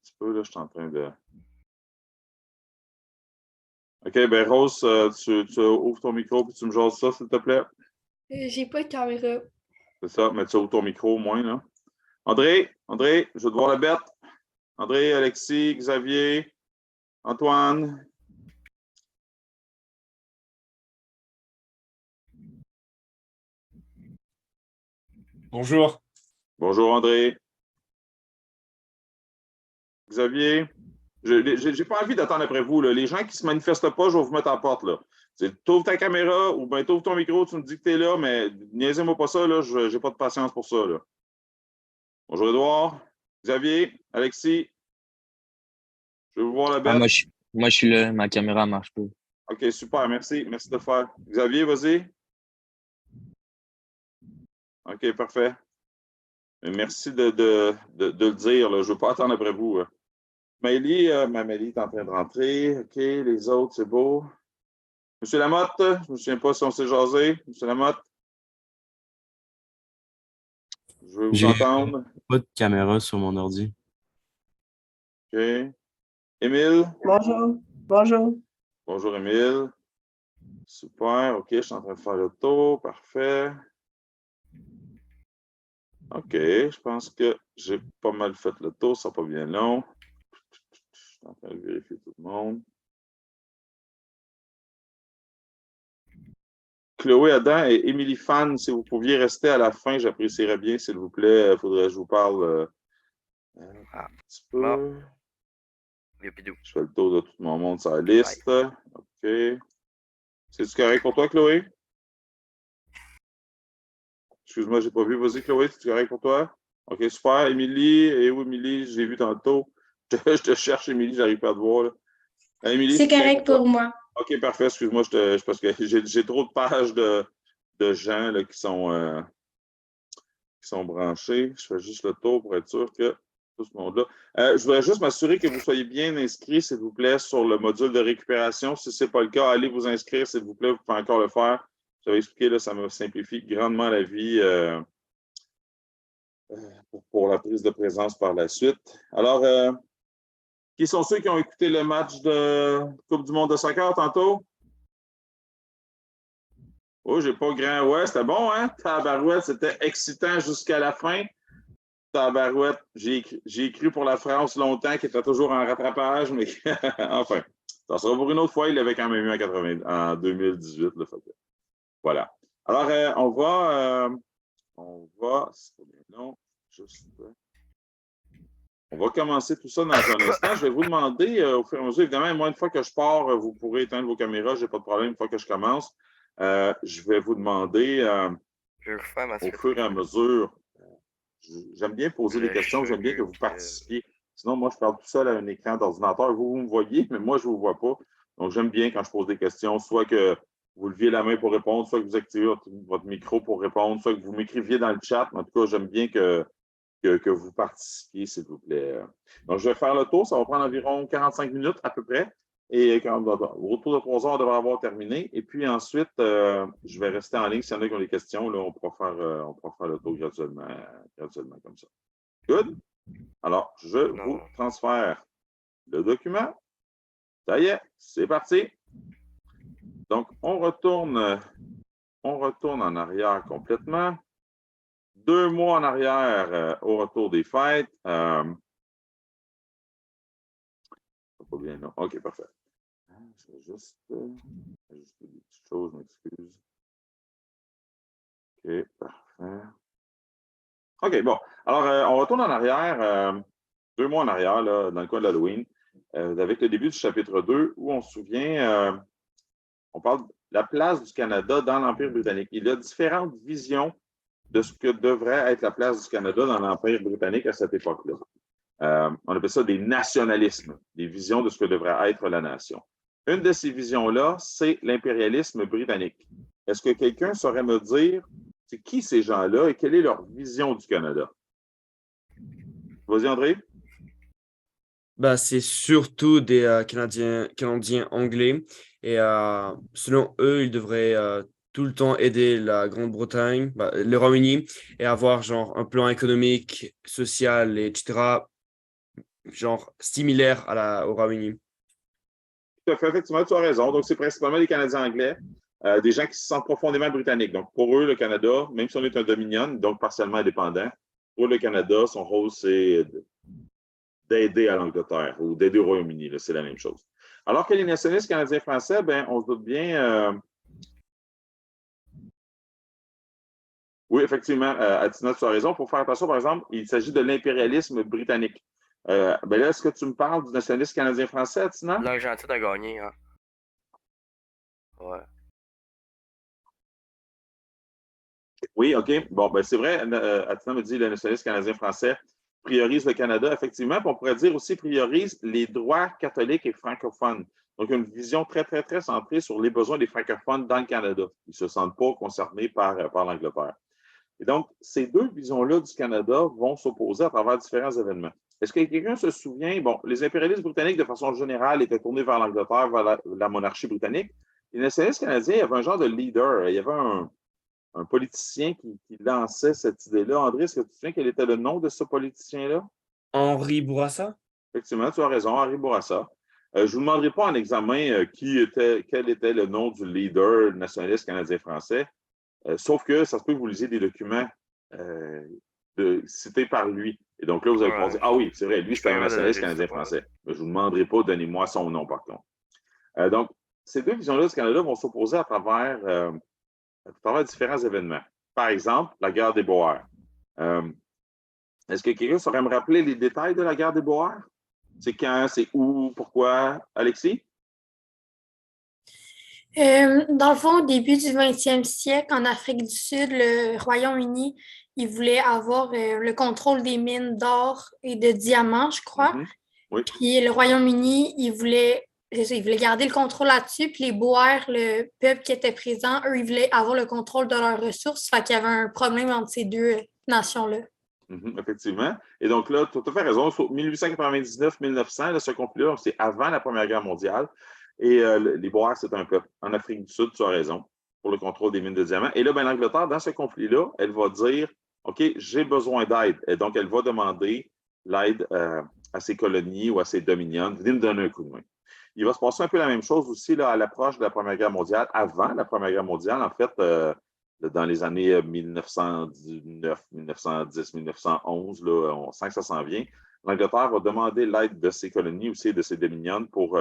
petit peu, là, je suis en train de... OK, ben Rose, tu ouvres ton micro et tu me jases ça, s'il te plaît. J'ai pas de caméra. C'est ça, mais tu ouvres ton micro au moins, là. André, je veux te voir la bête. André, Alexis, Xavier, Antoine. Bonjour. Bonjour, André. Xavier, j'ai pas envie d'attendre après vous, là. Les gens qui ne se manifestent pas, je vais vous mettre à la porte, là. Tu ouvres ta caméra ou bien tu ouvres ton micro, tu me dis que tu es là, mais niaisez-moi pas ça, là. Je n'ai pas de patience pour ça, là. Bonjour, Edouard. Xavier, Alexis. Je veux vous voir la bête. Moi, je suis là. Ma caméra marche pas. OK, super. Merci. Merci de le faire. Xavier, vas-y. OK, parfait. Merci de le dire, là. Je ne veux pas attendre après vous. Maëlie est en train de rentrer. OK, les autres, c'est beau. Monsieur Lamotte, je ne me souviens pas si on s'est jasé. Monsieur Lamotte. Je veux vous entendre. Pas de caméra sur mon ordi. OK. Émile. Bonjour. Bonjour. Bonjour, Émile. Super. OK, je suis en train de faire le tour. Parfait. OK, je pense que j'ai pas mal fait le tour. Ça n'a pas bien long. Je suis en train de vérifier tout le monde. Chloé Adam et Émilie Fan, si vous pouviez rester à la fin, j'apprécierais bien, s'il vous plaît. Il faudrait que je vous parle un petit peu. Bon. Je fais le tour de tout mon monde sur la liste. OK. C'est-tu correct pour toi, Chloé? Excuse-moi, je n'ai pas vu. Vas-y, Chloé, c'est correct pour toi? OK, super. Émilie, et où Émilie? Je l'ai vu tantôt. Je te cherche, Émilie, j'arrive pas à te voir. Là. Émilie, C'est correct pour moi. OK, parfait. Excuse-moi, parce que j'ai trop de pages de gens là, qui sont branchés. Je fais juste le tour pour être sûr que tout ce monde-là. Je voudrais juste m'assurer que vous soyez bien inscrits, s'il vous plaît, sur le module de récupération. Si ce n'est pas le cas, allez vous inscrire, s'il vous plaît. Vous pouvez encore le faire. J'avais expliqué, là, ça me simplifie grandement la vie pour la prise de présence par la suite. Alors, qui sont ceux qui ont écouté le match de Coupe du monde de soccer tantôt? Oh, j'ai pas grand. Ouais, c'était bon, hein? Tabarouette, c'était excitant jusqu'à la fin. Tabarouette, j'ai cru pour la France longtemps qu'il était toujours en rattrapage, mais enfin, ça sera pour une autre fois. Il l'avait quand même eu en 2018. Là, voilà. Alors, on va, c'est pas bien long, juste. On va commencer tout ça dans un instant. Je vais vous demander au fur et à mesure, évidemment, moi, une fois que je pars, vous pourrez éteindre vos caméras, je n'ai pas de problème une fois que je commence. Je vais vous demander au fur et à mesure. J'aime bien poser des questions, j'aime bien que vous participiez. Sinon, moi, je parle tout seul à un écran d'ordinateur. Vous me voyez, mais moi, je ne vous vois pas. Donc, j'aime bien quand je pose des questions, soit que vous leviez la main pour répondre, soit que vous activez votre micro pour répondre, soit que vous m'écriviez dans le chat. En tout cas, j'aime bien que vous participiez, s'il vous plaît. Donc, je vais faire le tour. Ça va prendre environ 45 minutes à peu près. Et au retour de 3 heures, on devrait avoir terminé. Et puis ensuite, je vais rester en ligne. S'il y en a qui ont des questions, là, on pourra faire le tour graduellement comme ça. Good? Alors, je vous transfère le document. Ça y est, c'est parti. Donc, on retourne en arrière complètement. 2 mois en arrière au retour des fêtes. Pas bien, non. OK, parfait. Je vais juste ajouter des petites choses, m'excuse. OK, parfait. OK, bon. Alors, on retourne en arrière, 2 mois en arrière, là, dans le coin de l'Halloween, avec le début du chapitre 2, où on se souvient, on parle de la place du Canada dans l'Empire britannique. Il y a différentes visions de ce que devrait être la place du Canada dans l'Empire britannique à cette époque-là. On appelle ça des nationalismes, des visions de ce que devrait être la nation. Une de ces visions-là, c'est l'impérialisme britannique. Est-ce que quelqu'un saurait me dire, c'est qui ces gens-là et quelle est leur vision du Canada? Vas-y, André. C'est surtout des Canadiens anglais. Et selon eux, ils devraient tout le temps aider la Grande-Bretagne, le Royaume-Uni, et avoir genre un plan économique, social, etc., genre similaire au Royaume-Uni. Tout à fait, effectivement, tu as raison. Donc, c'est principalement des Canadiens anglais, des gens qui se sentent profondément britanniques. Donc, pour eux, le Canada, même si on est un dominion, donc partiellement indépendant, pour le Canada, son rôle, c'est d'aider à l'Angleterre ou d'aider au Royaume-Uni. C'est la même chose. Alors que les nationalistes canadiens-français, ben, on se doute bien. Oui, effectivement, Atina, tu as raison. Pour faire attention, par exemple, il s'agit de l'impérialisme britannique. Ben là, est-ce que tu me parles du nationalisme canadien-français, Atina? L'Argentine a gagné, hein. Ouais. Oui, OK. Bon, ben c'est vrai, Atina me dit le nationalisme canadien-français priorise le Canada, effectivement. Puis on pourrait dire aussi priorise les droits catholiques et francophones. Donc, une vision très, très, très centrée sur les besoins des francophones dans le Canada. Ils ne se sentent pas concernés par l'Angleterre. Et donc, ces deux visions-là du Canada vont s'opposer à travers différents événements. Est-ce que quelqu'un se souvient, bon, les impérialistes britanniques, de façon générale, étaient tournés vers l'Angleterre, vers la monarchie britannique. Les nationalistes canadiens, il y avait un genre de leader, il y avait un politicien qui lançait cette idée-là. André, est-ce que tu te souviens quel était le nom de ce politicien-là? Henri Bourassa? Effectivement, tu as raison, Henri Bourassa. Je ne vous demanderai pas en examen quel était le nom du leader nationaliste canadien-français, sauf que ça se peut que vous lisiez des documents cités par lui. Et donc là, vous allez pouvoir dire, ah oui, c'est vrai, lui, c'était un nationaliste canadien-français. Mais je ne vous demanderai pas, donnez-moi son nom, par contre. Donc, ces deux visions-là du Canada vont s'opposer à travers différents événements. Par exemple, la guerre des Boers. Est-ce que quelqu'un saurait me rappeler les détails de la guerre des Boers? C'est quand, c'est où, pourquoi? Alexis? Dans le fond, au début du 20e siècle, en Afrique du Sud, le Royaume-Uni, il voulait avoir le contrôle des mines d'or et de diamants, je crois. Mm-hmm. Oui. Puis le Royaume-Uni, il voulait garder le contrôle là-dessus. Puis les Boers, le peuple qui était présent, eux, ils voulaient avoir le contrôle de leurs ressources. Fait qu'il y avait un problème entre ces deux nations-là. Mm-hmm, effectivement. Et donc là, tu as tout à fait raison. 1899-1900, ce conflit-là, c'est avant la Première Guerre mondiale. Et les Boers, c'est un peuple. En Afrique du Sud, tu as raison, pour le contrôle des mines de diamants. Et là, ben, l'Angleterre, dans ce conflit-là, elle va dire, OK, j'ai besoin d'aide. Et donc, elle va demander l'aide à ses colonies ou à ses dominions. Venez me donner un coup de main. Il va se passer un peu la même chose aussi là, à l'approche de la Première Guerre mondiale. Avant la Première Guerre mondiale, en fait, dans les années 1919, 1910, 1911, là, on sent que ça s'en vient. L'Angleterre va demander l'aide de ses colonies aussi et de ses dominions pour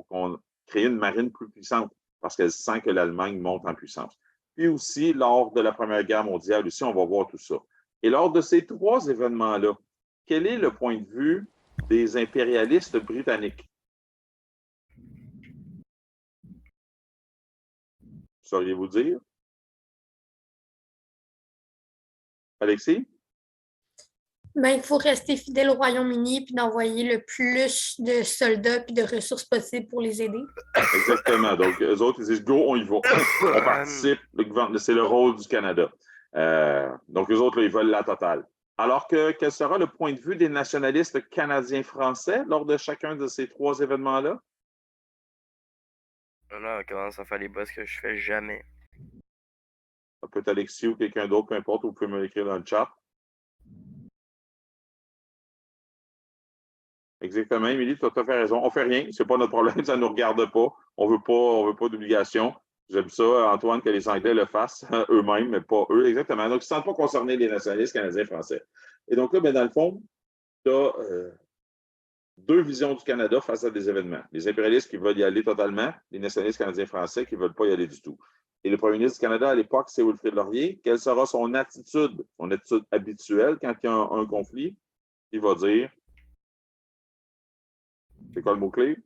qu'on crée une marine plus puissante parce qu'elle sent que l'Allemagne monte en puissance. Puis aussi, lors de la Première Guerre mondiale, aussi, on va voir tout ça. Et lors de ces trois événements-là, quel est le point de vue des impérialistes britanniques? Sauriez-vous dire? Alexis? Ben, il faut rester fidèle au Royaume-Uni puis d'envoyer le plus de soldats puis de ressources possibles pour les aider. Exactement. Donc, eux autres, ils disent go, on y va. On participe. C'est le rôle du Canada. Donc, eux autres, là, ils veulent la totale. Alors que quel sera le point de vue des nationalistes canadiens-français lors de chacun de ces trois événements-là? Là, on commence à faire les bosses que je fais jamais. Peut-être Alexis ou quelqu'un d'autre, peu importe, vous pouvez me l'écrire dans le chat. Exactement, Émilie, tu as tout à fait raison. On ne fait rien, ce n'est pas notre problème, ça ne nous regarde pas. On ne veut pas d'obligation. J'aime ça, Antoine, que les Anglais le fassent eux-mêmes, mais pas eux, exactement. Donc, ils ne se sentent pas concernés, les nationalistes canadiens français. Et donc là, ben, dans le fond, tu as deux visions du Canada face à des événements. Les impérialistes qui veulent y aller totalement, les nationalistes canadiens français qui ne veulent pas y aller du tout. Et le premier ministre du Canada à l'époque, c'est Wilfrid Laurier. Quelle sera son attitude habituelle quand il y a un conflit? Il va dire, c'est quoi le mot-clé?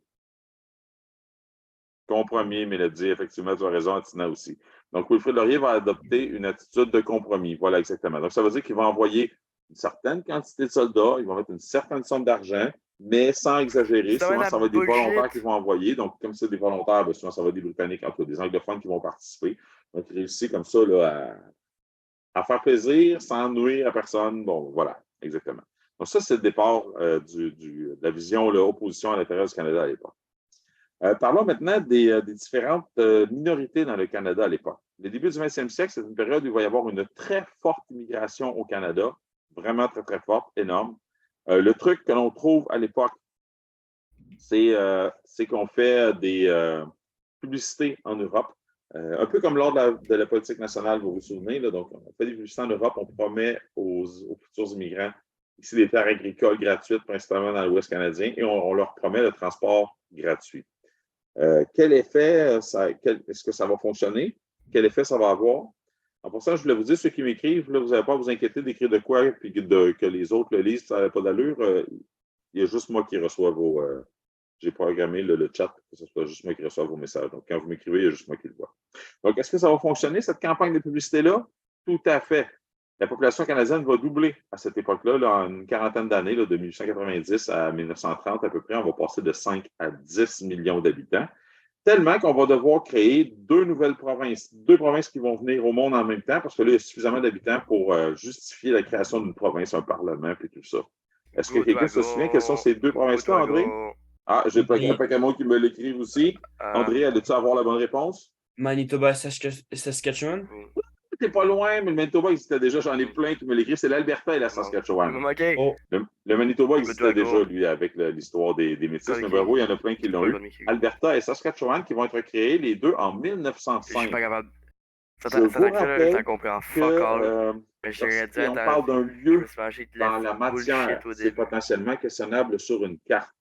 Compromis, Mélodie, effectivement, tu as raison, Atina aussi. Donc, Wilfrid Laurier va adopter une attitude de compromis. Voilà, exactement. Donc, ça veut dire qu'il va envoyer une certaine quantité de soldats, il va mettre une certaine somme d'argent, mais sans exagérer. Souvent, ça va être des volontaires qui vont envoyer. Donc, comme c'est des volontaires, bien, souvent, ça va être des Britanniques, en tout cas, des anglophones qui vont participer. Donc, il réussit comme ça là, à faire plaisir sans nuire à personne. Bon, voilà, exactement. Donc, ça, c'est le départ de la vision, l'opposition à l'intérieur du Canada à l'époque. Parlons maintenant des différentes minorités dans le Canada à l'époque. Le début du 20e siècle, c'est une période où il va y avoir une très forte immigration au Canada, vraiment très, très forte, énorme. Le truc que l'on trouve à l'époque, c'est qu'on fait des publicités en Europe, un peu comme lors de la politique nationale, vous vous souvenez. Là, donc, on fait des publicités en Europe, on promet aux futurs immigrants ici des terres agricoles gratuites, principalement dans l'Ouest canadien, et on leur promet le transport gratuit. Quel effet, est-ce que ça va fonctionner? Quel effet ça va avoir? En passant, je voulais vous dire, ceux qui m'écrivent, là, vous n'avez pas à vous inquiéter d'écrire de quoi, puis que les autres le lisent, ça n'a pas d'allure. Il y a juste moi qui reçois vos... j'ai programmé le chat pour que ce soit juste moi qui reçois vos messages. Donc, quand vous m'écrivez, il y a juste moi qui le vois. Donc, est-ce que ça va fonctionner, cette campagne de publicité-là? Tout à fait. La population canadienne va doubler à cette époque-là, là, en une quarantaine d'années, de 1890 à 1930 à peu près. On va passer de 5 à 10 millions d'habitants. Tellement qu'on va devoir créer deux provinces qui vont venir au monde en même temps, parce que là, il y a suffisamment d'habitants pour justifier la création d'une province, un parlement, puis tout ça. Est-ce que quelqu'un se souvient quelles sont ces deux provinces-là, André? Ah, j'ai pas Pokémon qui me l'écrive aussi. André, allais-tu avoir la bonne réponse? Manitoba et Saskatchewan. T'es pas loin, mais le Manitoba existait déjà. J'en ai plein qui me l'écrivent. C'est l'Alberta et la Saskatchewan. Oh. Le Manitoba existait déjà, lui, avec l'histoire des Métis. Mais bravo, il y en a plein qui l'ont eu. Alberta et Saskatchewan qui vont être créés les deux en 1905. Je suis pas capable. Je vous rappelle ça comprend fuck all. que on parle d'un lieu dans la matière, c'est potentiellement questionnable sur une carte.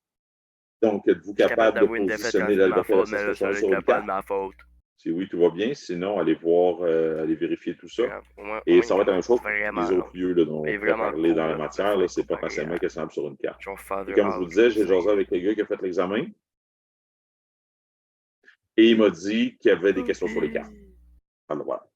Donc, êtes-vous capable de positionner l'Alberta et la Saskatchewan sur une carte? Si oui, tout va bien. Sinon, allez voir, allez vérifier tout ça. Et ça va être la même chose pour les autres lieux là, dont on peut parler dans la matière. Là, c'est potentiellement questionnable sur une carte. Et comme je vous disais, j'ai jasé avec le gars qui a fait l'examen. Et il m'a dit qu'il y avait des questions sur les cartes. Alors voilà.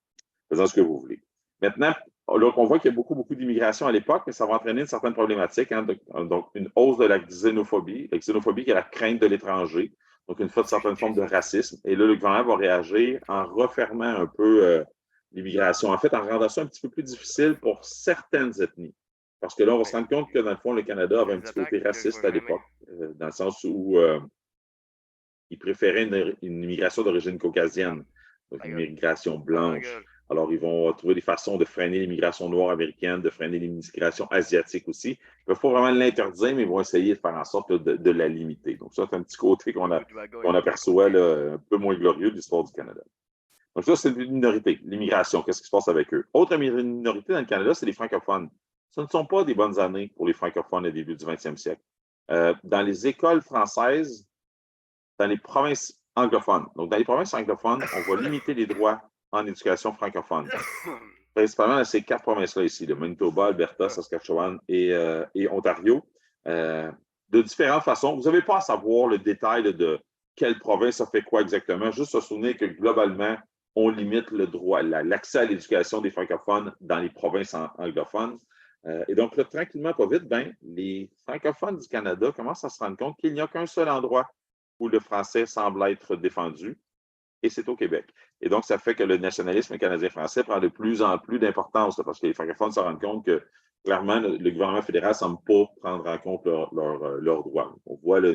Faisant ce que vous voulez. Maintenant, là, on voit qu'il y a beaucoup d'immigration à l'époque, mais ça va entraîner une certaine problématique. Hein, donc, une hausse de la xénophobie. La xénophobie qui est la crainte de l'étranger. Donc, une certaine forme de racisme. Et là, le gouvernement va réagir en refermant un peu l'immigration. En fait, en rendant ça un petit peu plus difficile pour certaines ethnies. Parce que là, on va se rendre compte que, dans le fond, le Canada avait un petit côté raciste à l'époque, dans le sens où il préférait une immigration d'origine caucasienne, donc une immigration blanche. Alors, ils vont trouver des façons de freiner l'immigration noire américaine, de freiner l'immigration asiatique aussi. Ils ne peuvent pas vraiment l'interdire, mais ils vont essayer de faire en sorte de la limiter. Donc, ça, c'est un petit côté qu'on aperçoit là, un peu moins glorieux de l'histoire du Canada. Donc, ça, c'est une minorité. L'immigration, qu'est-ce qui se passe avec eux? Autre minorité dans le Canada, c'est les francophones. Ce ne sont pas des bonnes années pour les francophones au début du 20e siècle. Dans les écoles françaises, dans les provinces anglophones. Donc, dans les provinces anglophones, on va limiter les droits en éducation francophone. Principalement dans ces 4 provinces-là ici, le Manitoba, Alberta, Saskatchewan et Ontario. De différentes façons. Vous n'avez pas à savoir le détail de quelle province a fait quoi exactement. Juste se souvenir que globalement, on limite le droit, l'accès à l'éducation des francophones dans les provinces anglophones. Et donc, là, tranquillement, pas vite, les francophones du Canada commencent à se rendre compte qu'il n'y a qu'un seul endroit où le français semble être défendu, et c'est au Québec. Et donc, ça fait que le nationalisme canadien-français prend de plus en plus d'importance, parce que les francophones se rendent compte que, clairement, le gouvernement fédéral ne semble pas prendre en compte leurs droits. On voit la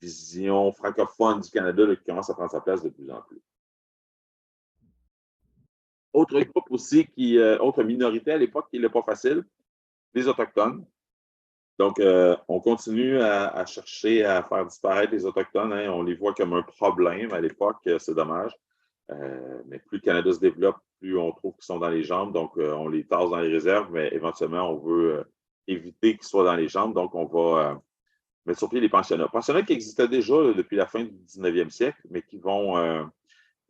vision francophone du Canada qui commence à prendre sa place de plus en plus. Autre groupe aussi, autre minorité à l'époque qui n'est pas facile, les Autochtones. Donc, on continue à chercher à faire disparaître les Autochtones. Hein. On les voit comme un problème à l'époque, c'est dommage. Mais plus le Canada se développe, plus on trouve qu'ils sont dans les jambes. Donc, on les tasse dans les réserves, mais éventuellement, on veut éviter qu'ils soient dans les jambes. Donc, on va mettre sur pied les pensionnats. Pensionnats qui existaient déjà là, depuis la fin du 19e siècle, mais qui vont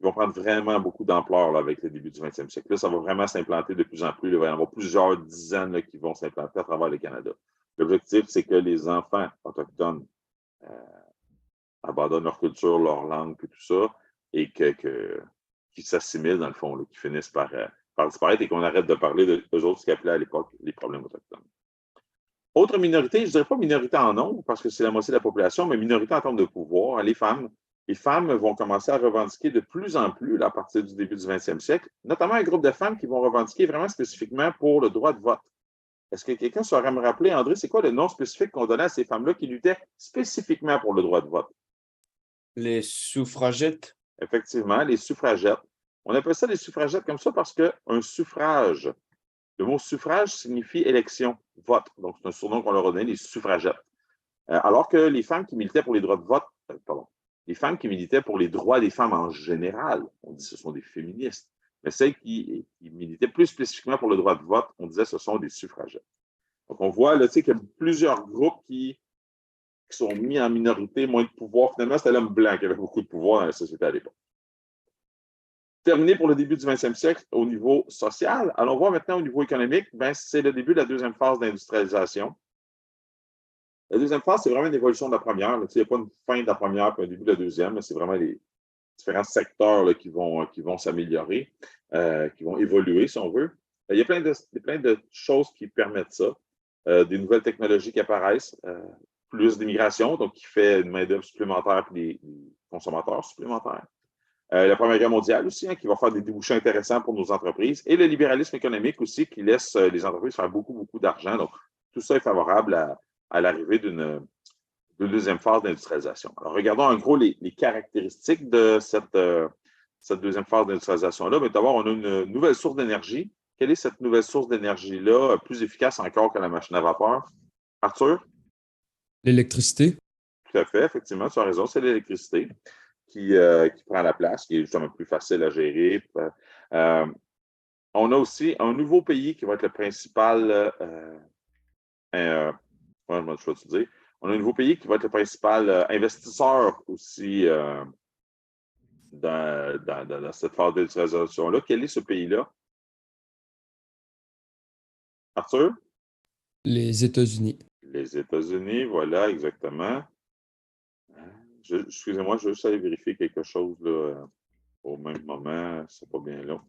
prendre vraiment beaucoup d'ampleur avec le début du 20e siècle. Là, ça va vraiment s'implanter de plus en plus. Il va y avoir plusieurs dizaines là, qui vont s'implanter à travers le Canada. L'objectif, c'est que les enfants autochtones abandonnent leur culture, leur langue, et tout ça, et qu'ils s'assimilent, dans le fond, là, qu'ils finissent par disparaître et qu'on arrête de parler d'eux autres, ce qu'ils appelaient à l'époque les problèmes autochtones. Autre minorité, je ne dirais pas minorité en nombre, parce que c'est la moitié de la population, mais minorité en termes de pouvoir, les femmes. Les femmes vont commencer à revendiquer de plus en plus, là, à partir du début du 20e siècle, notamment un groupe de femmes qui vont revendiquer vraiment spécifiquement pour le droit de vote. Est-ce que quelqu'un saurait me rappeler, André, c'est quoi le nom spécifique qu'on donnait à ces femmes-là qui luttaient spécifiquement pour le droit de vote? Les suffragettes. Effectivement, les suffragettes. On appelle ça les suffragettes comme ça parce qu'un suffrage, Le mot suffrage signifie élection, vote. Donc, c'est un surnom qu'on leur a donné, les suffragettes. Alors que les femmes qui militaient pour les droits de vote, les femmes qui militaient pour les droits des femmes en général, on dit que ce sont des féministes. Mais celles qui militaient plus spécifiquement pour le droit de vote, on disait que ce sont des suffragettes. Donc, on voit là, qu'il y a plusieurs groupes qui sont mis en minorité, moins de pouvoir. Finalement, c'était l'homme blanc qui avait beaucoup de pouvoir dans la société à l'époque. Terminé pour le début du 20e siècle au niveau social. Allons voir maintenant au niveau économique, c'est le début de la deuxième phase d'industrialisation. La deuxième phase, c'est vraiment une évolution de la première. Il n'y a pas une fin de la première et un début de la deuxième, mais c'est vraiment les différents secteurs là, qui vont s'améliorer, qui vont évoluer, si on veut. Il y a plein de choses qui permettent ça. Des nouvelles technologies qui apparaissent, plus d'immigration, donc qui fait une main-d'œuvre supplémentaire et des consommateurs supplémentaires. La Première Guerre mondiale aussi, qui va faire des débouchés intéressants pour nos entreprises. Et le libéralisme économique aussi, qui laisse les entreprises faire beaucoup, beaucoup d'argent. Donc, tout ça est favorable à l'arrivée d'une deuxième phase d'industrialisation. Alors, regardons en gros les caractéristiques de cette deuxième phase d'industrialisation-là. Mais d'abord, on a une nouvelle source d'énergie. Quelle est cette nouvelle source d'énergie-là, plus efficace encore que la machine à vapeur? Arthur? L'électricité. Tout à fait, effectivement, tu as raison, c'est l'électricité qui prend la place, qui est justement plus facile à gérer. On a aussi un nouveau pays qui va être le principal... comment je vais te dire? On a un nouveau pays qui va être le principal investisseur aussi dans cette phase d'industrialisation-là. Quel est ce pays-là? Arthur? Les États-Unis. Les États-Unis, voilà, exactement. Excusez-moi, je vais juste aller vérifier quelque chose là, au même moment. C'est pas bien long.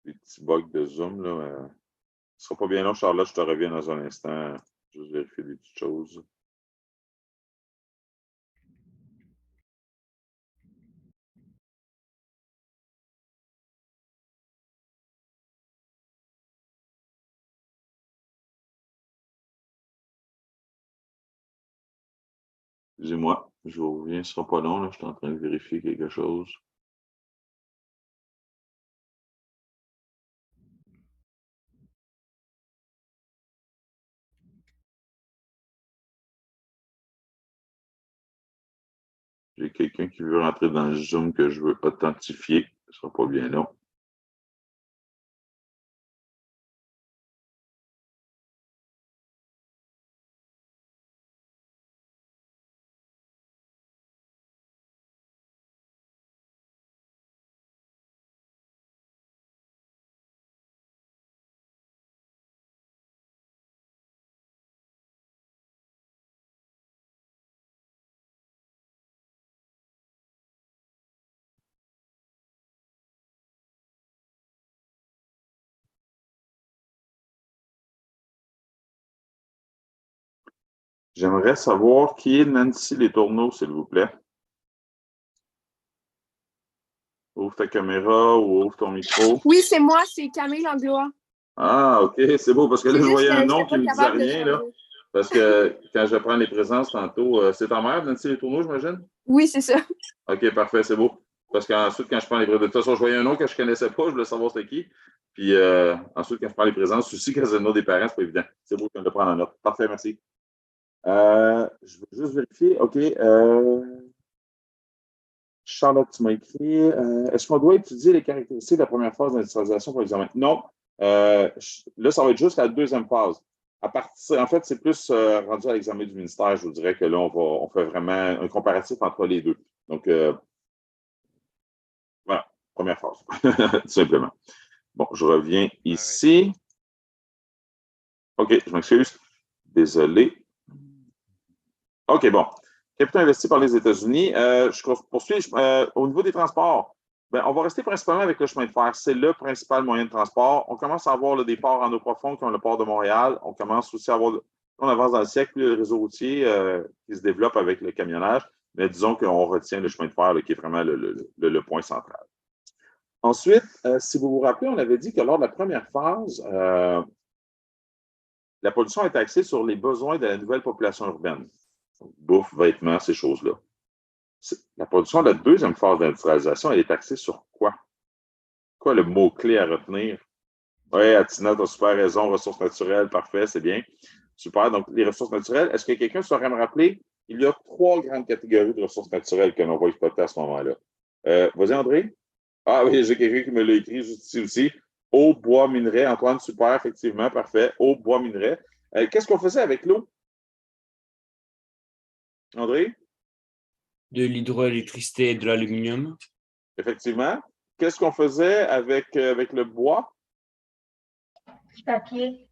Des petits bugs de Zoom. Là, ce sera pas bien long, Charlotte, je te reviens dans un instant. Juste vérifier des petites choses. Excusez-moi, je vous reviens, ce sera pas long, là, je suis en train de vérifier quelque chose. J'ai quelqu'un qui veut rentrer dans le Zoom que je veux authentifier. Ce sera pas bien long. J'aimerais savoir qui est Nancy Les Tourneaux, s'il vous plaît. Ouvre ta caméra ou ouvre ton micro. Oui, c'est moi, c'est Camille Langlois. Ah, OK, c'est beau, parce que là, je voyais un nom qui ne me disait rien, là. changer. Parce que quand je prends les présences tantôt, c'est ta mère, Nancy Les Tourneaux, j'imagine? Oui, c'est ça. OK, parfait, c'est beau. Parce qu'ensuite, quand je prends les présences, de toute façon, je voyais un nom que je ne connaissais pas, je voulais savoir c'était qui. Puis ensuite, quand je prends les présences, aussi, quand c'est le nom des parents, c'est pas évident. C'est beau, je viens de le prendre en note. Parfait, merci. Je veux juste vérifier. OK. Charlotte, tu m'as écrit. Est-ce qu'on doit étudier les caractéristiques de la première phase d'industrialisation pour l'examen? Non. Là, ça va être juste la deuxième phase. En fait, c'est plus rendu à l'examen du ministère. Je vous dirais que là, on fait vraiment un comparatif entre les deux. Donc, voilà, première phase, tout simplement. Bon, je reviens ici. OK, je m'excuse. Désolé. OK, bon. Capital investi par les États-Unis. Je poursuis. Au niveau des transports, on va rester principalement avec le chemin de fer. C'est le principal moyen de transport. On commence à avoir des ports en eau profonde comme le port de Montréal. On commence aussi à avoir, on avance dans le siècle, le réseau routier qui se développe avec le camionnage. Mais disons qu'on retient le chemin de fer là, qui est vraiment le point central. Ensuite, si vous vous rappelez, on avait dit que lors de la première phase, la pollution est axée sur les besoins de la nouvelle population urbaine. Bouffe, vêtements, ces choses-là. La production de la deuxième phase d'industrialisation, elle est axée sur quoi? Quoi le mot-clé à retenir? Oui, Atina, tu as super raison. Ressources naturelles, parfait, c'est bien. Super. Donc, les ressources naturelles, est-ce que quelqu'un saurait me rappeler? Il y a 3 grandes catégories de ressources naturelles que l'on va exploiter à ce moment-là. Vas-y, André. Ah oui, j'ai quelqu'un qui me l'a écrit juste ici aussi. Eau, bois, minerais. Antoine, super, effectivement, parfait. Eau, bois, minerais. Qu'est-ce qu'on faisait avec l'eau? André? De l'hydroélectricité et de l'aluminium. Effectivement. Qu'est-ce qu'on faisait avec le bois? Du papier.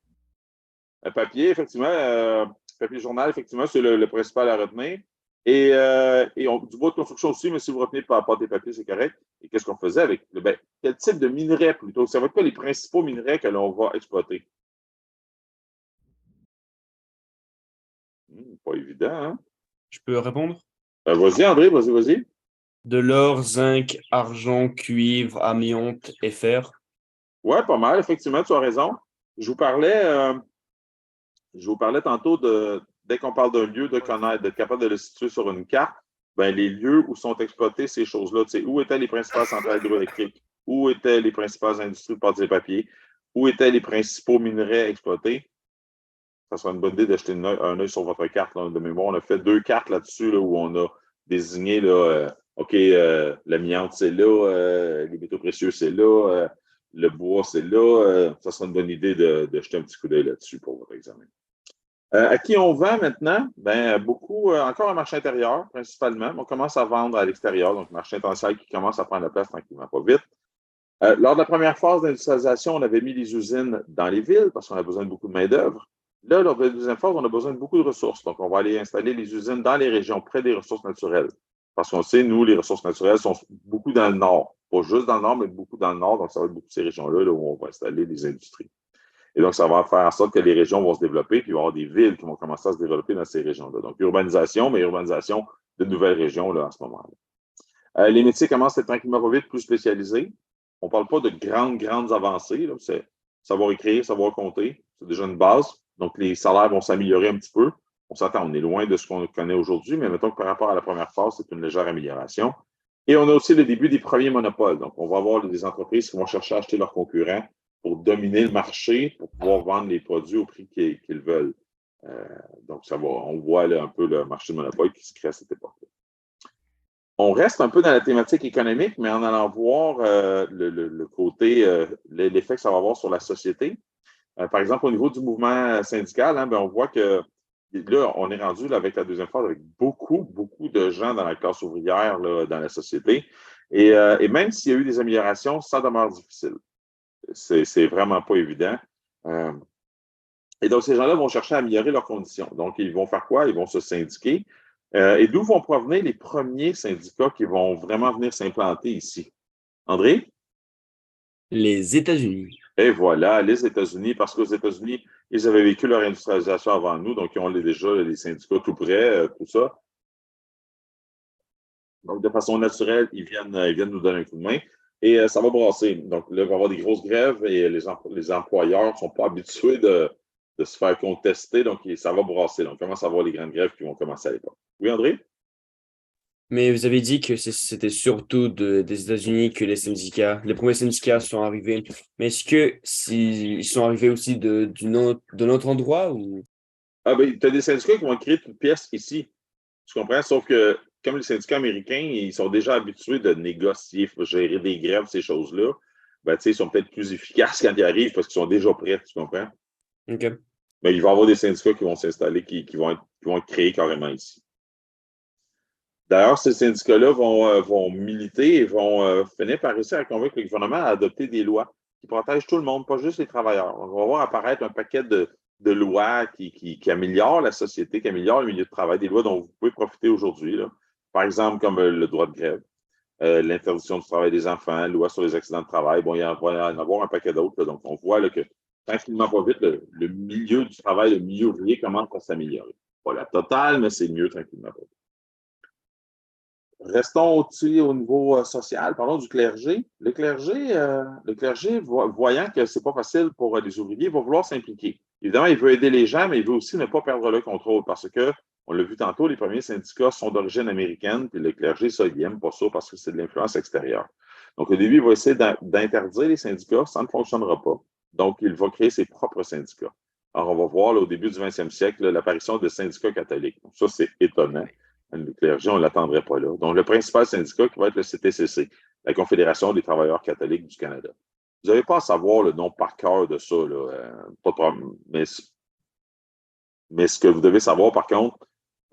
Papier, effectivement. Papier journal, effectivement, c'est le principal à retenir. Et du bois de construction aussi, mais si vous retenez pas des papiers, c'est correct. Et qu'est-ce qu'on faisait avec quel type de minerais plutôt? Ça va être quoi les principaux minerais que l'on va exploiter? Pas évident, hein? Je peux répondre? Vas-y, André, vas-y. De l'or, zinc, argent, cuivre, amiante et fer. Ouais, pas mal, effectivement, tu as raison. Je vous parlais tantôt dès qu'on parle d'un lieu, de connaître, d'être capable de le situer sur une carte, ben, les lieux où sont exploitées ces choses-là, tu sais, où étaient les principales centrales hydroélectriques, où étaient les principales industries de pâte et papier, où étaient les principaux minerais exploités. Ça serait une bonne idée d'acheter un œil sur votre carte là, de mémoire. On a fait 2 cartes là-dessus là, où on a désigné là, OK, l'amiante, c'est là, les métaux précieux, c'est là, le bois, c'est là. Ça serait une bonne idée de jeter un petit coup d'œil là-dessus pour votre examen. À qui on vend maintenant? Ben, beaucoup, encore un marché intérieur, principalement. On commence à vendre à l'extérieur, donc marché international qui commence à prendre la place tranquillement, pas vite. Lors de la première phase d'industrialisation, on avait mis les usines dans les villes parce qu'on a besoin de beaucoup de main-d'œuvre. Là, lors de la deuxième phase, on a besoin de beaucoup de ressources. Donc, on va aller installer les usines dans les régions, près des ressources naturelles. Parce qu'on sait, nous, les ressources naturelles sont beaucoup dans le nord. Pas juste dans le nord, mais beaucoup dans le nord. Donc, ça va être beaucoup de ces régions-là là, où on va installer les industries. Et donc, ça va faire en sorte que les régions vont se développer, puis il va y avoir des villes qui vont commencer à se développer dans ces régions-là. Donc, urbanisation, mais urbanisation de nouvelles régions là, à ce moment-là. Les métiers commencent à être tranquillement pas vite plus spécialisés. On ne parle pas de grandes avancées. Là. C'est savoir écrire, savoir compter. C'est déjà une base. Donc, les salaires vont s'améliorer un petit peu. On s'attend, on est loin de ce qu'on connaît aujourd'hui, mais mettons que par rapport à la première phase, c'est une légère amélioration. Et on a aussi le début des premiers monopoles. Donc, on va avoir des entreprises qui vont chercher à acheter leurs concurrents pour dominer le marché, pour pouvoir vendre les produits au prix qu'ils veulent. Donc, on voit là, un peu le marché de monopole qui se crée à cette époque-là. On reste un peu dans la thématique économique, mais en allant voir le côté, l'effet que ça va avoir sur la société. Par exemple, au niveau du mouvement syndical, hein, ben, on voit que là, on est rendu là, avec la deuxième phase avec beaucoup de gens dans la classe ouvrière, là, dans la société. Et même s'il y a eu des améliorations, ça demeure difficile. C'est vraiment pas évident. Et donc, ces gens-là vont chercher à améliorer leurs conditions. Donc, ils vont faire quoi? Ils vont se syndiquer. Et d'où vont provenir les premiers syndicats qui vont vraiment venir s'implanter ici? André? Les États-Unis. Et voilà, les États-Unis, parce qu'aux États-Unis, ils avaient vécu leur industrialisation avant nous, donc ils ont déjà les syndicats tout près, tout ça. Donc, de façon naturelle, ils viennent nous donner un coup de main et ça va brasser. Donc, là, il va y avoir des grosses grèves et les employeurs ne sont pas habitués de se faire contester, donc ça va brasser. Donc, on commence à voir les grandes grèves qui vont commencer à l'époque. Oui, André? Mais vous avez dit que c'était surtout des États-Unis que les premiers syndicats sont arrivés. Mais est-ce que ils sont arrivés aussi de notre endroit ou? Ah ben, tu as des syndicats qui vont créer toute pièce ici. Tu comprends? Sauf que, comme les syndicats américains, ils sont déjà habitués de négocier, gérer des grèves, ces choses-là, ben, ils sont peut-être plus efficaces quand ils arrivent parce qu'ils sont déjà prêts, tu comprends? OK. Mais il va y avoir des syndicats qui vont s'installer, qui vont être créés carrément ici. D'ailleurs, ces syndicats-là vont militer et vont finir par réussir à convaincre le gouvernement à adopter des lois qui protègent tout le monde, pas juste les travailleurs. On va voir apparaître un paquet de lois qui améliorent la société, qui améliorent le milieu de travail, des lois dont vous pouvez profiter aujourd'hui. Par exemple, comme le droit de grève, l'interdiction du travail des enfants, loi sur les accidents de travail. Bon, il va y en avoir un paquet d'autres. Donc, on voit là, que tranquillement, pas vite, le milieu du travail, le milieu ouvrier commence à s'améliorer. Pas la totale, mais c'est mieux tranquillement pas vite. Restons aussi au niveau social. Parlons du clergé. Le clergé, voyant que ce n'est pas facile pour les ouvriers, va vouloir s'impliquer. Évidemment, il veut aider les gens, mais il veut aussi ne pas perdre le contrôle parce que, on l'a vu tantôt, les premiers syndicats sont d'origine américaine, puis le clergé, ça, il n'aime pas ça parce que c'est de l'influence extérieure. Donc, au début, il va essayer d'interdire les syndicats, ça ne fonctionnera pas. Donc, il va créer ses propres syndicats. Alors, on va voir là, au début du 20e siècle l'apparition de syndicats catholiques. Donc, ça, c'est étonnant. Le clergé, on ne l'attendrait pas là. Donc, le principal syndicat qui va être le CTCC, la Confédération des travailleurs catholiques du Canada. Vous n'avez pas à savoir le nom par cœur de ça, là, pas de problème. Mais ce que vous devez savoir, par contre,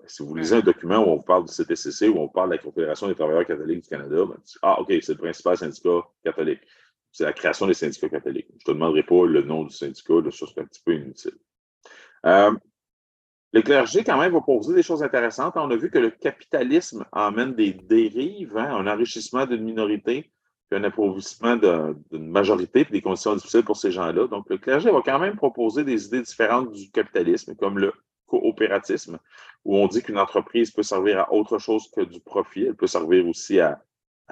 si vous lisez un document où on vous parle du CTCC, où on parle de la Confédération des travailleurs catholiques du Canada, ben, OK, c'est le principal syndicat catholique. C'est la création des syndicats catholiques. Je ne te demanderai pas le nom du syndicat, là, ça serait un petit peu inutile. Le clergé, quand même, va proposer des choses intéressantes. On a vu que le capitalisme emmène des dérives, un enrichissement d'une minorité, puis un appauvrissement d'une majorité, puis des conditions difficiles pour ces gens-là. Donc, le clergé va quand même proposer des idées différentes du capitalisme, comme le coopératisme, où on dit qu'une entreprise peut servir à autre chose que du profit. Elle peut servir aussi à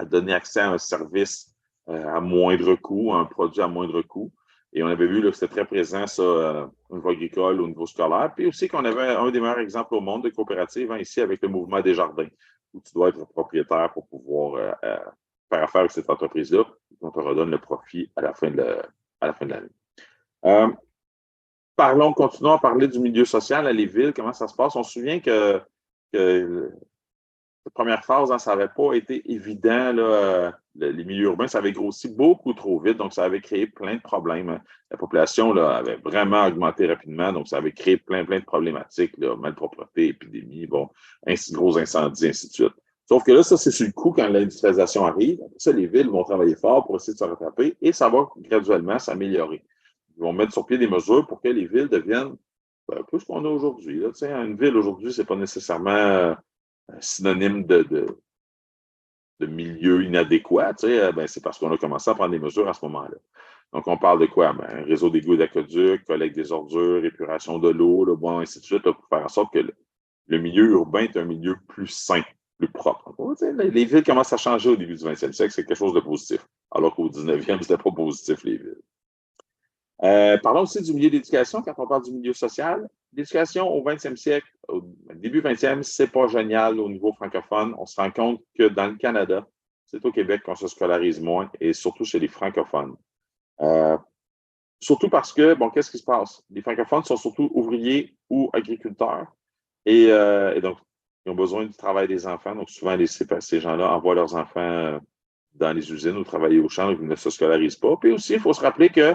donner accès à un service à moindre coût, à un produit à moindre coût. Et on avait vu là, que c'était très présent, ça, au niveau agricole, au niveau scolaire. Puis aussi qu'on avait un des meilleurs exemples au monde de coopérative, ici, avec le mouvement Desjardins, où tu dois être propriétaire pour pouvoir faire affaire avec cette entreprise-là. On te redonne le profit à la fin de l'année. Continuons à parler du milieu social, les villes, comment ça se passe. On se souvient que la première phase, ça n'avait pas été évident, là, les milieux urbains, ça avait grossi beaucoup trop vite, donc ça avait créé plein de problèmes. La population là, avait vraiment augmenté rapidement, donc ça avait créé plein de problématiques, là, malpropreté, épidémie, gros incendies, ainsi de suite. Sauf que là, ça, c'est sur le coup quand l'industrialisation arrive. Après ça, les villes vont travailler fort pour essayer de se rattraper et ça va graduellement s'améliorer. Ils vont mettre sur pied des mesures pour que les villes deviennent un peu ce qu'on a aujourd'hui. Là. Une ville aujourd'hui, ce n'est pas nécessairement synonyme de milieu inadéquat. C'est parce qu'on a commencé à prendre des mesures à ce moment-là. Donc, on parle de quoi? Un réseau d'égouts et d'aqueducs, collecte des ordures, épuration de l'eau, ainsi de suite, là, pour faire en sorte que le milieu urbain est un milieu plus sain, plus propre. Donc, les villes commencent à changer au début du 20e siècle, c'est quelque chose de positif. Alors qu'au 19e, ce n'était pas positif, les villes. Parlons aussi du milieu d'éducation quand on parle du milieu social. L'éducation au 20e siècle, au début 20e, c'est pas génial au niveau francophone. On se rend compte que dans le Canada, c'est au Québec qu'on se scolarise moins et surtout chez les francophones. Surtout parce que, qu'est-ce qui se passe? Les francophones sont surtout ouvriers ou agriculteurs et donc, ils ont besoin du travail des enfants. Donc, souvent, ces gens-là envoient leurs enfants dans les usines ou travailler au champ, donc ils ne se scolarisent pas. Puis aussi, il faut se rappeler que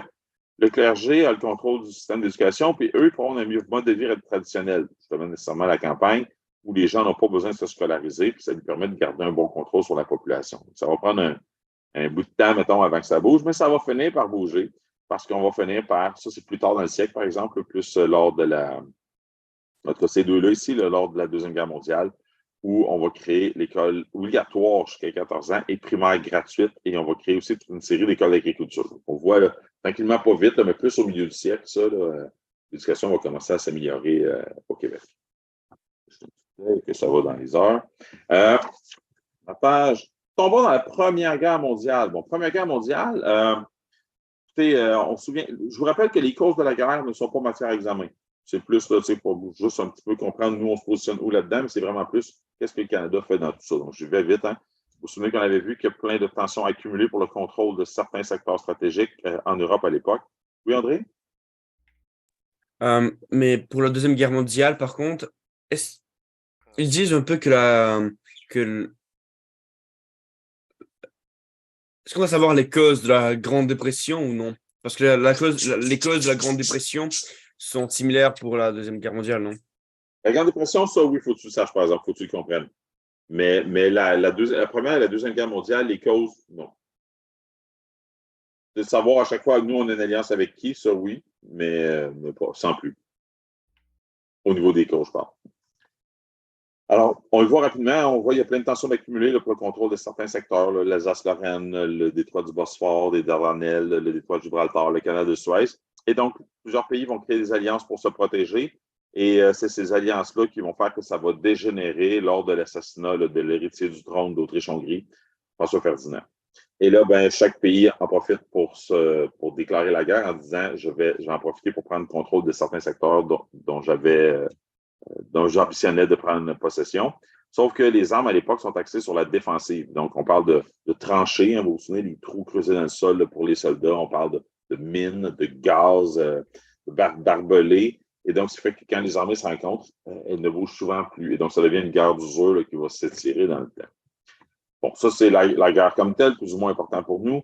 le clergé a le contrôle du système d'éducation, puis eux, ils prônent un mode de vie traditionnel, justement nécessairement la campagne, où les gens n'ont pas besoin de se scolariser, puis ça lui permet de garder un bon contrôle sur la population. Donc, ça va prendre un bout de temps, mettons, avant que ça bouge, mais ça va finir par bouger, parce qu'on va finir par, ça c'est plus tard dans le siècle, par exemple, plus lors de entre ces deux-là ici, lors de la Deuxième Guerre mondiale, où on va créer l'école obligatoire jusqu'à 14 ans et primaire gratuite, et on va créer aussi toute une série d'écoles d'agriculture. On voit là, tranquillement, pas vite, mais plus au milieu du siècle, l'éducation va commencer à s'améliorer au Québec. Que ça va dans les heures. Tombons dans la Première Guerre mondiale. Première Guerre mondiale, on se souvient, je vous rappelle que les causes de la guerre ne sont pas matière à examen. C'est plus là, pour juste un petit peu comprendre, nous, on se positionne où là-dedans, mais c'est vraiment plus qu'est-ce que le Canada fait dans tout ça. Donc, je vais vite. Vous vous souvenez qu'on avait vu qu'il y a plein de tensions accumulées pour le contrôle de certains secteurs stratégiques en Europe à l'époque. Oui, André? Mais pour la Deuxième Guerre mondiale, par contre, ils disent un peu est-ce qu'on va savoir les causes de la Grande Dépression ou non? Parce que les causes de la Grande Dépression sont similaires pour la Deuxième Guerre mondiale, non? La Grande Dépression, ça, oui, il faut que tu le saches, par exemple, il faut que tu le comprennes. Mais la Première et la Deuxième Guerre mondiale, les causes, non. De savoir à chaque fois, nous, on a une alliance avec qui, ça, oui, mais pas, sans plus. Au niveau des causes, je parle. Alors, on le voit rapidement, on voit qu'il y a plein de tensions accumulées pour le contrôle de certains secteurs, l'Alsace-Lorraine, le détroit du Bosphore, les Dardanelles, le détroit de Gibraltar, le canal de Suez. Et donc, plusieurs pays vont créer des alliances pour se protéger. Et c'est ces alliances-là qui vont faire que ça va dégénérer lors de l'assassinat de l'héritier du trône d'Autriche-Hongrie, François Ferdinand. Et là, chaque pays en profite pour déclarer la guerre en disant je vais en profiter pour prendre le contrôle de certains secteurs dont j'ambitionnais de prendre possession. Sauf que les armes à l'époque sont axées sur la défensive. Donc, on parle de tranchées, vous vous souvenez, des trous creusés dans le sol pour les soldats. On parle mines, de gaz, barbelés. Et donc, ça fait que quand les armées se rencontrent, elles ne bougent souvent plus. Et donc, ça devient une guerre d'usure là, qui va s'étirer dans le temps. Bon, ça, c'est la guerre comme telle, plus ou moins important pour nous.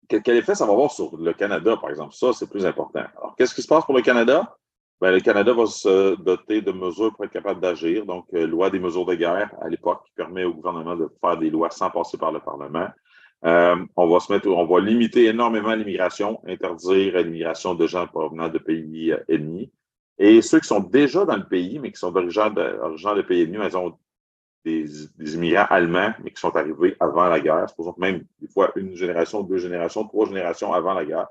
Quel effet ça va avoir sur le Canada, par exemple? Ça, c'est plus important. Alors, qu'est-ce qui se passe pour le Canada? Ben, le Canada va se doter de mesures pour être capable d'agir. Donc, loi des mesures de guerre à l'époque qui permet au gouvernement de faire des lois sans passer par le Parlement. On va limiter énormément l'immigration, interdire l'immigration de gens provenant de pays ennemis. Et ceux qui sont déjà dans le pays, mais qui sont d'origine de pays ennemis, ils ont des immigrants allemands, mais qui sont arrivés avant la guerre. C'est pour ça que même des fois une génération, 2 générations, 3 générations avant la guerre.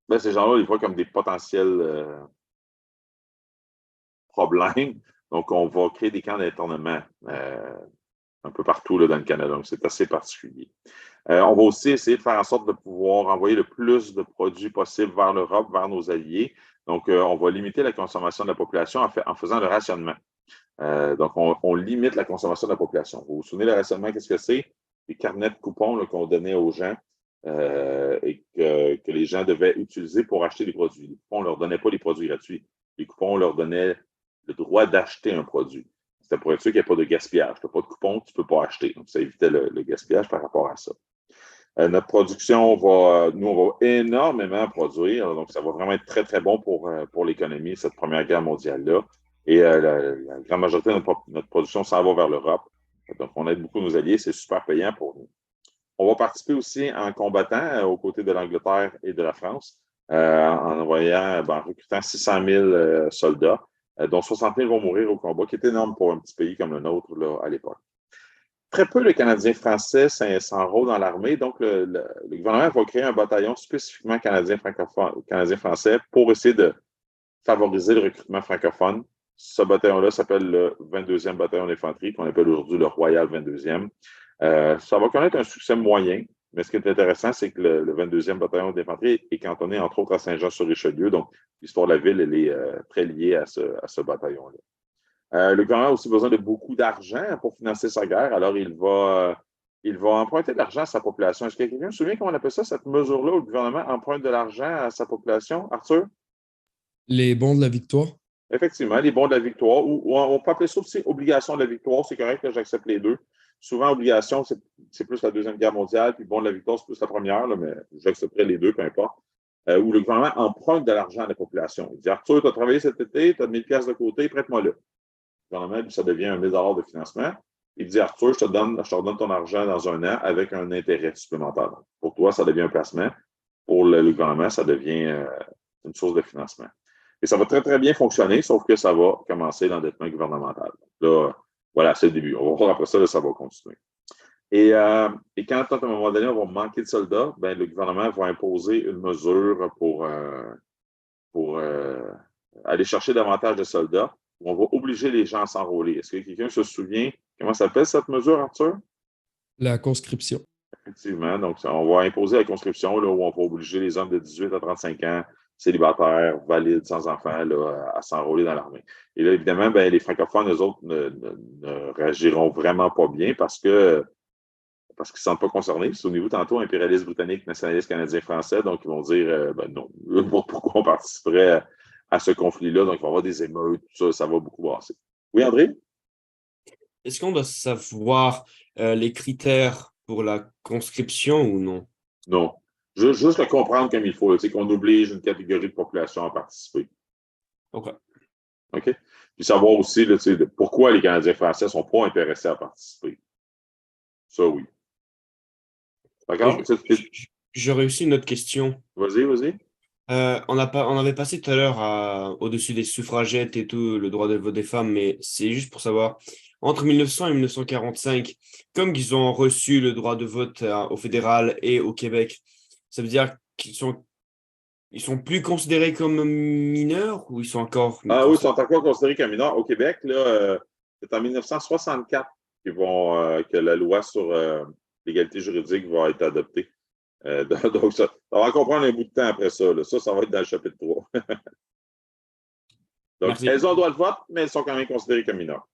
Ben, ces gens-là, ils voient comme des potentiels problèmes. Donc, on va créer des camps d'internement un peu partout là, dans le Canada. Donc, c'est assez particulier. On va aussi essayer de faire en sorte de pouvoir envoyer le plus de produits possible vers l'Europe, vers nos alliés. Donc, on va limiter la consommation de la population en faisant le rationnement. Donc, on limite la consommation de la population. Vous vous souvenez, le rationnement, qu'est-ce que c'est? Les carnets de coupons là, qu'on donnait aux gens et que les gens devaient utiliser pour acheter des produits. Les coupons, on ne leur donnait pas les produits gratuits. Les coupons, on leur donnait le droit d'acheter un produit. C'était pour être sûr qu'il n'y ait pas de gaspillage. Tu n'as pas de coupon, tu ne peux pas acheter. Donc, ça évitait le gaspillage par rapport à ça. Notre production on va énormément produire. Donc, ça va vraiment être très, très bon pour l'économie, cette Première Guerre mondiale-là. Et la grande majorité de notre production s'en va vers l'Europe. Donc, on aide beaucoup nos alliés. C'est super payant pour nous. On va participer aussi en combattant aux côtés de l'Angleterre et de la France, en recrutant 600 000 soldats, dont 60 000 vont mourir au combat, qui est énorme pour un petit pays comme le nôtre là, à l'époque. Très peu de Canadiens français s'enrôlent dans l'armée, donc le gouvernement va créer un bataillon spécifiquement canadien-français pour essayer de favoriser le recrutement francophone. Ce bataillon-là s'appelle le 22e bataillon d'infanterie, qu'on appelle aujourd'hui le Royal 22e. Ça va connaître un succès moyen, mais ce qui est intéressant, c'est que le 22e bataillon d'infanterie est cantonné, entre autres, à Saint-Jean-sur-Richelieu. Donc, l'histoire de la ville, elle est très liée à ce bataillon-là. Le gouvernement a aussi besoin de beaucoup d'argent pour financer sa guerre. Alors, il va emprunter de l'argent à sa population. Est-ce que quelqu'un se souvient comment on appelle ça, cette mesure-là, où le gouvernement emprunte de l'argent à sa population? Arthur? Les bons de la victoire. Effectivement, les bons de la victoire, ou on peut appeler ça aussi obligation de la victoire. C'est correct que j'accepte les deux. Souvent, obligation, c'est plus la Deuxième Guerre mondiale, puis bon de la victoire, c'est plus la première, là, mais j'accepterai les deux, peu importe. Où le gouvernement emprunte de l'argent à la population. Il dit, Arthur, tu as travaillé cet été, tu as 1000 pièces de côté, prête-moi-le. Le gouvernement, ça devient 1 000 de financement. Il dit, Arthur, je te redonne ton argent dans un an avec un intérêt supplémentaire. Donc, pour toi, ça devient un placement. Pour le gouvernement, ça devient une source de financement. Et ça va très, très bien fonctionner, sauf que ça va commencer l'endettement gouvernemental. Là, voilà, c'est le début. On va voir après ça, là, ça va continuer. Et quand, à un moment donné, on va manquer de soldats, ben, le gouvernement va imposer une mesure pour aller chercher davantage de soldats. On va obliger les gens à s'enrôler. Est-ce que quelqu'un se souvient comment s'appelle cette mesure, Arthur? La conscription. Effectivement. Donc, on va imposer la conscription là, où on va obliger les hommes de 18 à 35 ans, célibataires, valides, sans enfants, là, à s'enrôler dans l'armée. Et là, évidemment, ben, les francophones, eux autres, ne réagiront vraiment pas bien parce qu'ils ne se sentent pas concernés. Souvenez-vous, tantôt, impérialistes britanniques, nationalistes canadiens français, donc ils vont dire non, pourquoi on participerait à ce conflit-là. Donc, il va y avoir des émeutes, tout ça, ça va beaucoup brasser. Oui, André? Est-ce qu'on doit savoir les critères pour la conscription ou non? Non. Juste le comprendre comme il faut, c'est qu'on oblige une catégorie de population à participer. OK. OK? Puis savoir aussi là, pourquoi les Canadiens français ne sont pas intéressés à participer. Ça, oui. D'accord? J'aurais aussi une autre question. Vas-y. On avait passé tout à l'heure au-dessus des suffragettes et tout, le droit de vote des femmes, mais c'est juste pour savoir, entre 1900 et 1945, comme ils ont reçu le droit de vote au fédéral et au Québec, ça veut dire qu'ils sont plus considérés comme mineurs ou ils sont encore... Ah oui, ils sont encore considérés comme mineurs. Au Québec, là, c'est en 1964 que la loi sur l'égalité juridique va être adoptée. Donc, ça va encore prendre un bout de temps après ça. Là. Ça va être dans le chapitre 3. Donc, Merci. elles ont le droit de vote, mais elles sont quand même considérées comme mineures.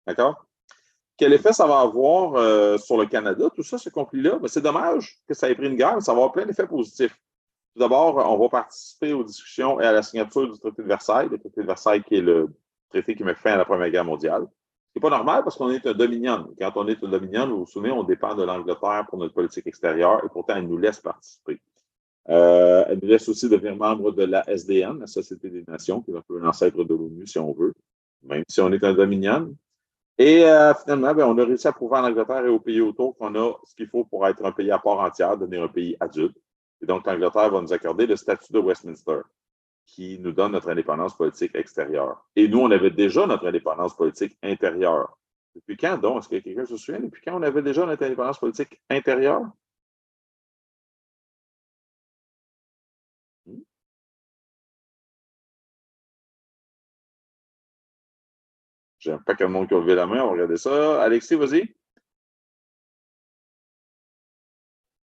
D'accord? quel effet ça va avoir sur le Canada, tout ça, ce conflit-là? Ben, c'est dommage que ça ait pris une guerre, mais ça va avoir plein d'effets positifs. Tout d'abord, on va participer aux discussions et à la signature du traité de Versailles, le traité de Versailles qui est le traité qui met fin à la Première Guerre mondiale. C'est pas normal parce qu'on est un dominion. Quand on est un dominion, vous vous souvenez, on dépend de l'Angleterre pour notre politique extérieure et pourtant, elle nous laisse participer. Elle nous laisse aussi devenir membre de la SDN, la Société des Nations, qui est un peu l'ancêtre de l'ONU, si on veut, même si on est un dominion. Et finalement, ben, on a réussi à prouver en Angleterre et aux pays autour qu'on a ce qu'il faut pour être un pays à part entière, devenir un pays adulte. Et donc, l'Angleterre va nous accorder le statut de Westminster, qui nous donne notre indépendance politique extérieure. Et nous, on avait déjà notre indépendance politique intérieure. Depuis quand donc? Est-ce que quelqu'un se souvient? Depuis quand on avait déjà notre indépendance politique intérieure? J'ai un paquet de monde qui a levé la main, on va regarder ça. Alexis, vas-y.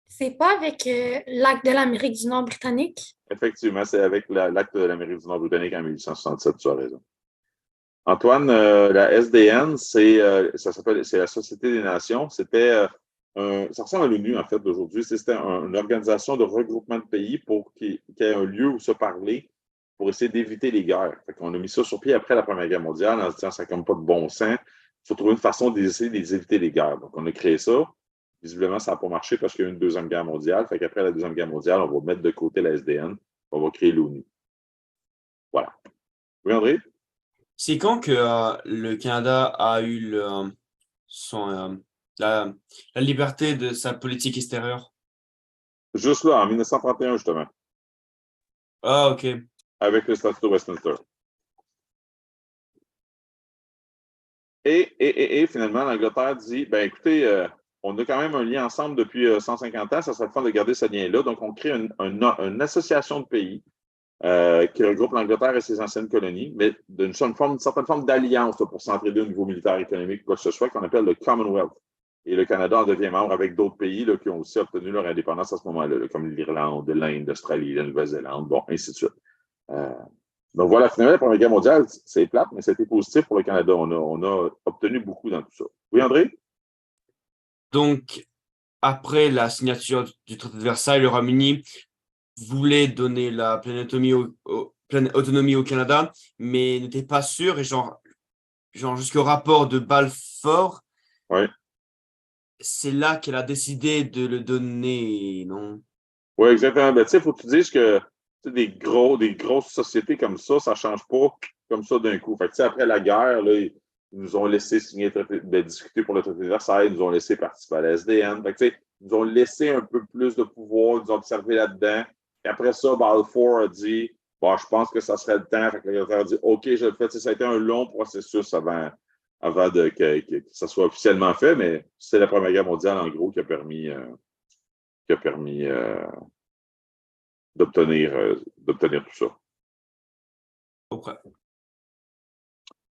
C'est pas avec l'acte de l'Amérique du Nord britannique? Effectivement, c'est avec l'acte de l'Amérique du Nord britannique en 1867, tu as raison. Antoine, la SDN, c'est la Société des Nations. C'était ça ressemble à l'ONU, en fait, d'aujourd'hui. C'était une organisation de regroupement de pays pour qu'il y ait un lieu où se parler pour essayer d'éviter les guerres. Fait qu'on a mis ça sur pied après la Première Guerre mondiale en se disant ça n'a comme pas de bon sens. Il faut trouver une façon d'essayer d'éviter les guerres. Donc, on a créé ça. Visiblement, ça n'a pas marché parce qu'il y a eu une Deuxième Guerre mondiale. Fait qu'après la Deuxième Guerre mondiale, on va mettre de côté la SDN. On va créer l'ONU. Voilà. Oui, André? C'est quand que le Canada a eu la liberté de sa politique extérieure? Juste là, en 1931, justement, Ah, ok. avec le statut de Westminster. Et finalement, l'Angleterre dit, ben écoutez, on a quand même un lien ensemble depuis 150 ans, ça serait le fun de garder ce lien-là. Donc, on crée une association de pays qui regroupe l'Angleterre et ses anciennes colonies, mais d'une certaine forme d'alliance pour s'entraider au niveau militaire, économique, quoi que ce soit, qu'on appelle le Commonwealth. Et le Canada en devient membre avec d'autres pays là, qui ont aussi obtenu leur indépendance à ce moment-là, là, comme l'Irlande, l'Inde, l'Australie, la Nouvelle-Zélande, bon, ainsi de suite. Donc voilà, finalement, la Première Guerre mondiale, c'est plate, mais c'était positif pour le Canada. On a obtenu beaucoup dans tout ça. Oui, André? Donc, après la signature du traité de Versailles, le Royaume-Uni voulait donner la pleine autonomie au Canada, mais n'était pas sûr. Et genre jusqu'au rapport de Balfour, Oui. c'est là qu'elle a décidé de le donner, non? Oui, exactement. Ben, tu sais, il faut que tu dises que des grosses sociétés comme ça ne change pas comme ça d'un coup. Fait que, tu sais, après la guerre, là, ils nous ont laissé signer discuter pour le traité de Versailles, ils nous ont laissé participer à la SDN. Fait que, tu sais, ils nous ont laissé un peu plus de pouvoir, ils nous ont observé là-dedans. Et après ça, Balfour a dit bon, je pense que ça serait le temps. Fait que l'Angleterre a dit OK, je le fais. Tu sais, ça a été un long processus avant que ça soit officiellement fait, mais c'est la Première Guerre mondiale, en gros, qui a permis d'obtenir tout ça. Auprès.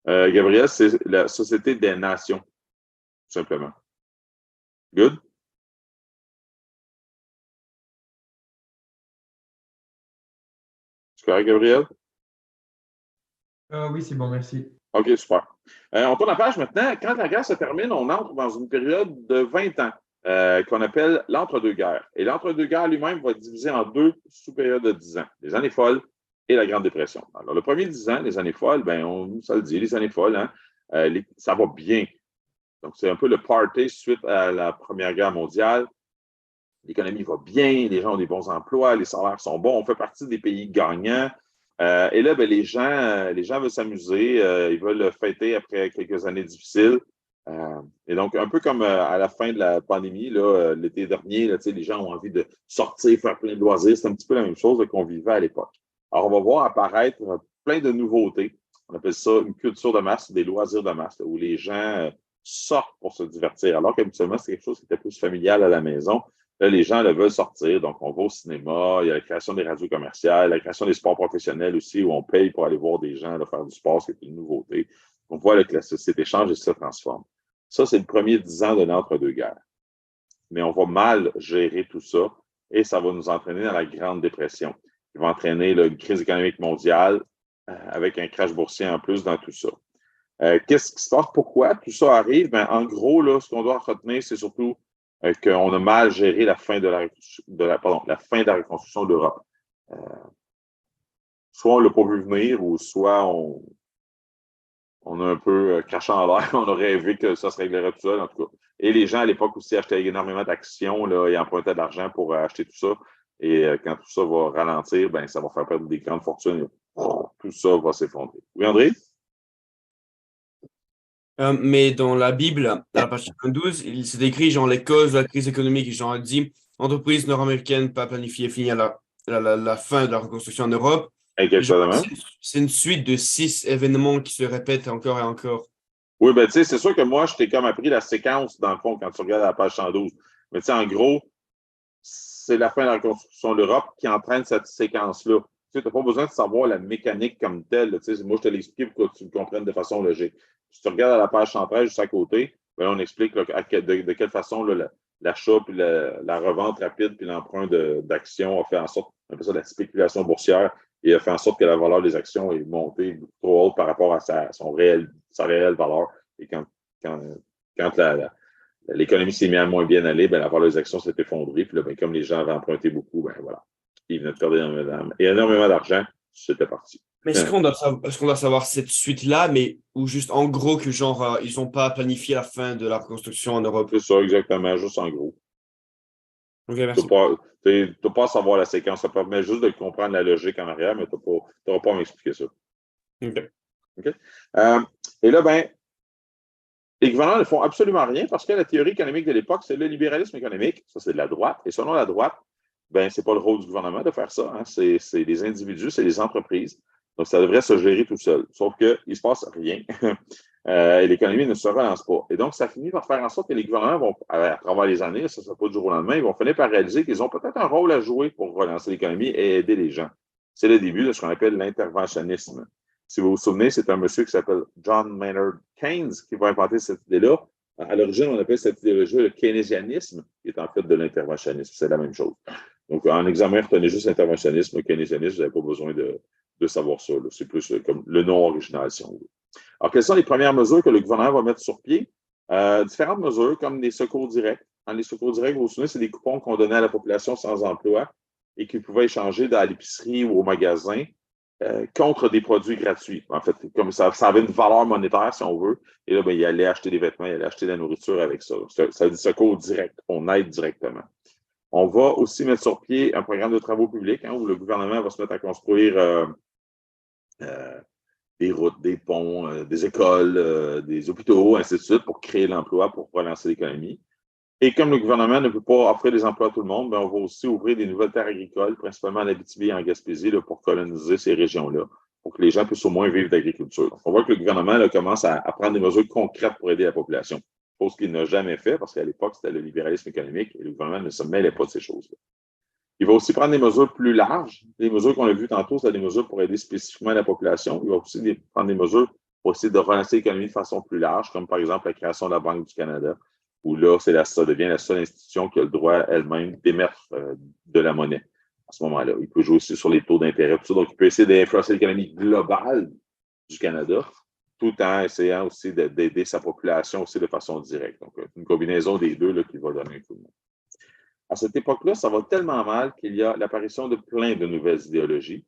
Gabriel, c'est la Société des Nations, tout simplement. Good? C'est correct, Gabriel? Oui, c'est bon, merci. OK, super. On tourne la page maintenant. Quand la guerre se termine, on entre dans une période de 20 ans qu'on appelle l'entre-deux-guerres. Et l'entre-deux-guerres lui-même va être divisé en deux sous-périodes de 10 ans, les années folles et la Grande Dépression. Alors, le premier 10 ans, les années folles, ça le dit, les années folles, hein, ça va bien. Donc, c'est un peu le party suite à la Première Guerre mondiale. L'économie va bien, les gens ont des bons emplois, les salaires sont bons, on fait partie des pays gagnants. Et là, les gens veulent s'amuser, ils veulent fêter après quelques années difficiles. Et donc, un peu comme à la fin de la pandémie, là, l'été dernier, là, les gens ont envie de sortir, faire plein de loisirs. C'est un petit peu la même chose qu'on vivait à l'époque. Alors, on va voir apparaître plein de nouveautés. On appelle ça une culture de masse, des loisirs de masse, là, où les gens sortent pour se divertir. Alors qu'habituellement, c'est quelque chose qui était plus familial à la maison. Là, les gens veulent sortir, donc on va au cinéma, il y a la création des radios commerciales, la création des sports professionnels aussi, où on paye pour aller voir des gens là, faire du sport, ce qui est une nouveauté. On voit que la société change et se transforme. Ça, c'est le premier 10 ans de l'entre-deux-guerres. Mais on va mal gérer tout ça et ça va nous entraîner dans la Grande Dépression, qui va entraîner là, une crise économique mondiale avec un crash boursier en plus dans tout ça. Qu'est-ce qui se passe? Pourquoi tout ça arrive? Ben, en gros, là, ce qu'on doit retenir, c'est surtout qu'on a mal géré la fin de la fin de la reconstruction de l'Europe. Soit on ne l'a pas vu venir, ou soit on a un peu craché en l'air, on a rêvé que ça se réglerait tout seul, en tout cas. Et les gens, à l'époque aussi, achetaient énormément d'actions là, et empruntaient de l'argent pour acheter tout ça. Et quand tout ça va ralentir, ben, ça va faire perdre des grandes fortunes. Tout ça va s'effondrer. Oui, André? Mais dans la Bible, à la page 12, il s'est écrit genre les causes de la crise économique. Genre, il dit entreprise nord-américaine pas planifiée finit à la fin de la reconstruction en Europe. Exactement. C'est une suite de 6 événements qui se répètent encore et encore. Oui, ben, tu sais, c'est sûr que moi, je t'ai comme appris la séquence, dans le fond, quand tu regardes la page 112. Mais tu sais, en gros, c'est la fin de la reconstruction de l'Europe qui entraîne cette séquence-là. Tu sais, n'as pas besoin de savoir la mécanique comme telle. Tu sais, moi, je te l'ai expliqué pour que tu le comprennes de façon logique. Si tu regardes à la page 113, juste à côté, ben, on explique là, de quelle façon là, l'achat, puis la revente rapide, puis l'emprunt d'actions a fait en sorte, on appelle ça de la spéculation boursière, et a fait en sorte que la valeur des actions est montée beaucoup trop haute par rapport à sa réelle valeur. Et quand l'économie s'est mise à moins bien aller, ben, la valeur des actions s'est effondrée. Puis là, ben, comme les gens avaient emprunté beaucoup, ben voilà, ils venaient de perdre énormément d'argent, c'était parti. Mais est-ce qu'on doit savoir cette suite-là, mais ou juste en gros que genre ils n'ont pas planifié la fin de la reconstruction en Europe? C'est ça, exactement, juste en gros. Ok, merci. Tu n'as pas à savoir la séquence, ça permet juste de comprendre la logique en arrière, mais tu n'auras pas à m'expliquer ça. Ok. Okay? Et là, ben, les gouvernements ne font absolument rien parce que la théorie économique de l'époque, c'est le libéralisme économique. Ça, c'est de la droite. Et selon la droite, ben, ce n'est pas le rôle du gouvernement de faire ça. Hein. C'est les individus, c'est les entreprises. Donc, ça devrait se gérer tout seul. Sauf qu'il ne se passe rien. Et l'économie ne se relance pas. Et donc, ça finit par faire en sorte que les gouvernements vont, à travers les années, ça ne sera pas du jour au lendemain, ils vont finir par réaliser qu'ils ont peut-être un rôle à jouer pour relancer l'économie et aider les gens. C'est le début de ce qu'on appelle l'interventionnisme. Si vous vous souvenez, c'est un monsieur qui s'appelle John Maynard Keynes qui va inventer cette idée-là. À l'origine, on appelle cette idéologie le keynésianisme, qui est en fait de l'interventionnisme. C'est la même chose. Donc, en examen, retenez juste l'interventionnisme, le keynésianisme, vous n'avez pas besoin de savoir ça. Là. C'est plus comme le nom original, si on veut. Alors, quelles sont les premières mesures que le gouvernement va mettre sur pied? Différentes mesures, comme des secours directs. Dans les secours directs, vous vous souvenez, c'est des coupons qu'on donnait à la population sans emploi et qu'ils pouvaient échanger dans l'épicerie ou au magasin contre des produits gratuits. En fait, comme ça avait une valeur monétaire, si on veut. Et là, ben, il allait acheter des vêtements, il allait acheter de la nourriture avec ça. Ça dit secours direct. On aide directement. On va aussi mettre sur pied un programme de travaux publics où le gouvernement va se mettre à construire des routes, des ponts, des écoles, des hôpitaux, ainsi de suite, pour créer l'emploi, pour relancer l'économie. Et comme le gouvernement ne peut pas offrir des emplois à tout le monde, ben on va aussi ouvrir des nouvelles terres agricoles, principalement en Abitibi et en Gaspésie, là, pour coloniser ces régions-là, pour que les gens puissent au moins vivre d'agriculture. Donc, on voit que le gouvernement là, commence à prendre des mesures concrètes pour aider la population, chose qu'il n'a jamais fait, parce qu'à l'époque, c'était le libéralisme économique et le gouvernement ne se mêlait pas de ces choses-là. Il va aussi prendre des mesures plus larges. Les mesures qu'on a vues tantôt, c'est des mesures pour aider spécifiquement la population. Il va aussi prendre des mesures pour essayer de relancer l'économie de façon plus large, comme par exemple la création de la Banque du Canada, où là, ça devient la seule institution qui a le droit elle-même d'émettre de la monnaie à ce moment-là. Il peut jouer aussi sur les taux d'intérêt, tout ça. Donc, il peut essayer d'influencer l'économie globale du Canada, tout en essayant aussi d'aider sa population aussi de façon directe. Donc, une combinaison des deux là, qui va donner un coup de main. À cette époque-là, ça va tellement mal qu'il y a l'apparition de plein de nouvelles idéologies.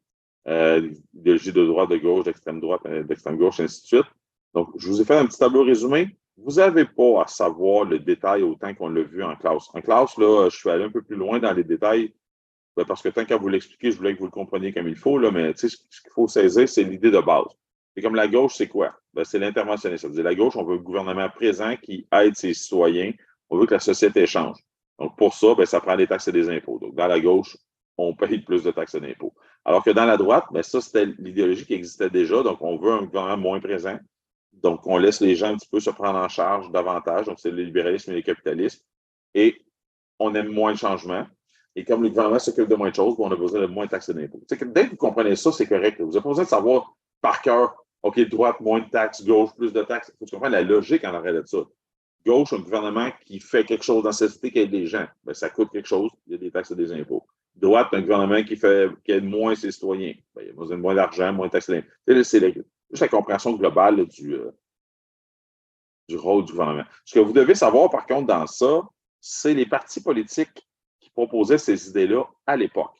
Idéologies de droite, de gauche, d'extrême droite, d'extrême gauche, ainsi de suite. Donc, je vous ai fait un petit tableau résumé. Vous n'avez pas à savoir le détail autant qu'on l'a vu en classe. En classe, là, je suis allé un peu plus loin dans les détails parce que tant qu'à vous l'expliquer, je voulais que vous le compreniez comme il faut, là, mais ce qu'il faut saisir, c'est l'idée de base. Et comme la gauche, c'est quoi? Ben, c'est l'interventionnisme. Ça veut dire la gauche, on veut un gouvernement présent qui aide ses citoyens. On veut que la société change. Donc, pour ça, ben, ça prend des taxes et des impôts. Donc, dans la gauche, on paye plus de taxes et d'impôts. Alors que dans la droite, ben, ça, c'était l'idéologie qui existait déjà. Donc, on veut un gouvernement moins présent. Donc, on laisse les gens un petit peu se prendre en charge davantage. Donc, c'est le libéralisme et le capitalisme. Et on aime moins le changement. Et comme le gouvernement s'occupe de moins de choses, on a besoin de moins de taxes et d'impôts. Dès que vous comprenez ça, c'est correct. Vous n'avez pas besoin de savoir par cœur, OK, droite, moins de taxes, gauche, plus de taxes. Il faut comprendre la logique en arrière de ça. Gauche, un gouvernement qui fait quelque chose dans la société qui aide les gens. Bien, ça coûte quelque chose, il y a des taxes et des impôts. Droite, un gouvernement qui aide moins ses citoyens. Bien, il y a besoin de moins d'argent, moins de taxes et d'impôts. C'est juste la compréhension globale là, du rôle du gouvernement. Ce que vous devez savoir, par contre, dans ça, c'est les partis politiques qui proposaient ces idées-là à l'époque.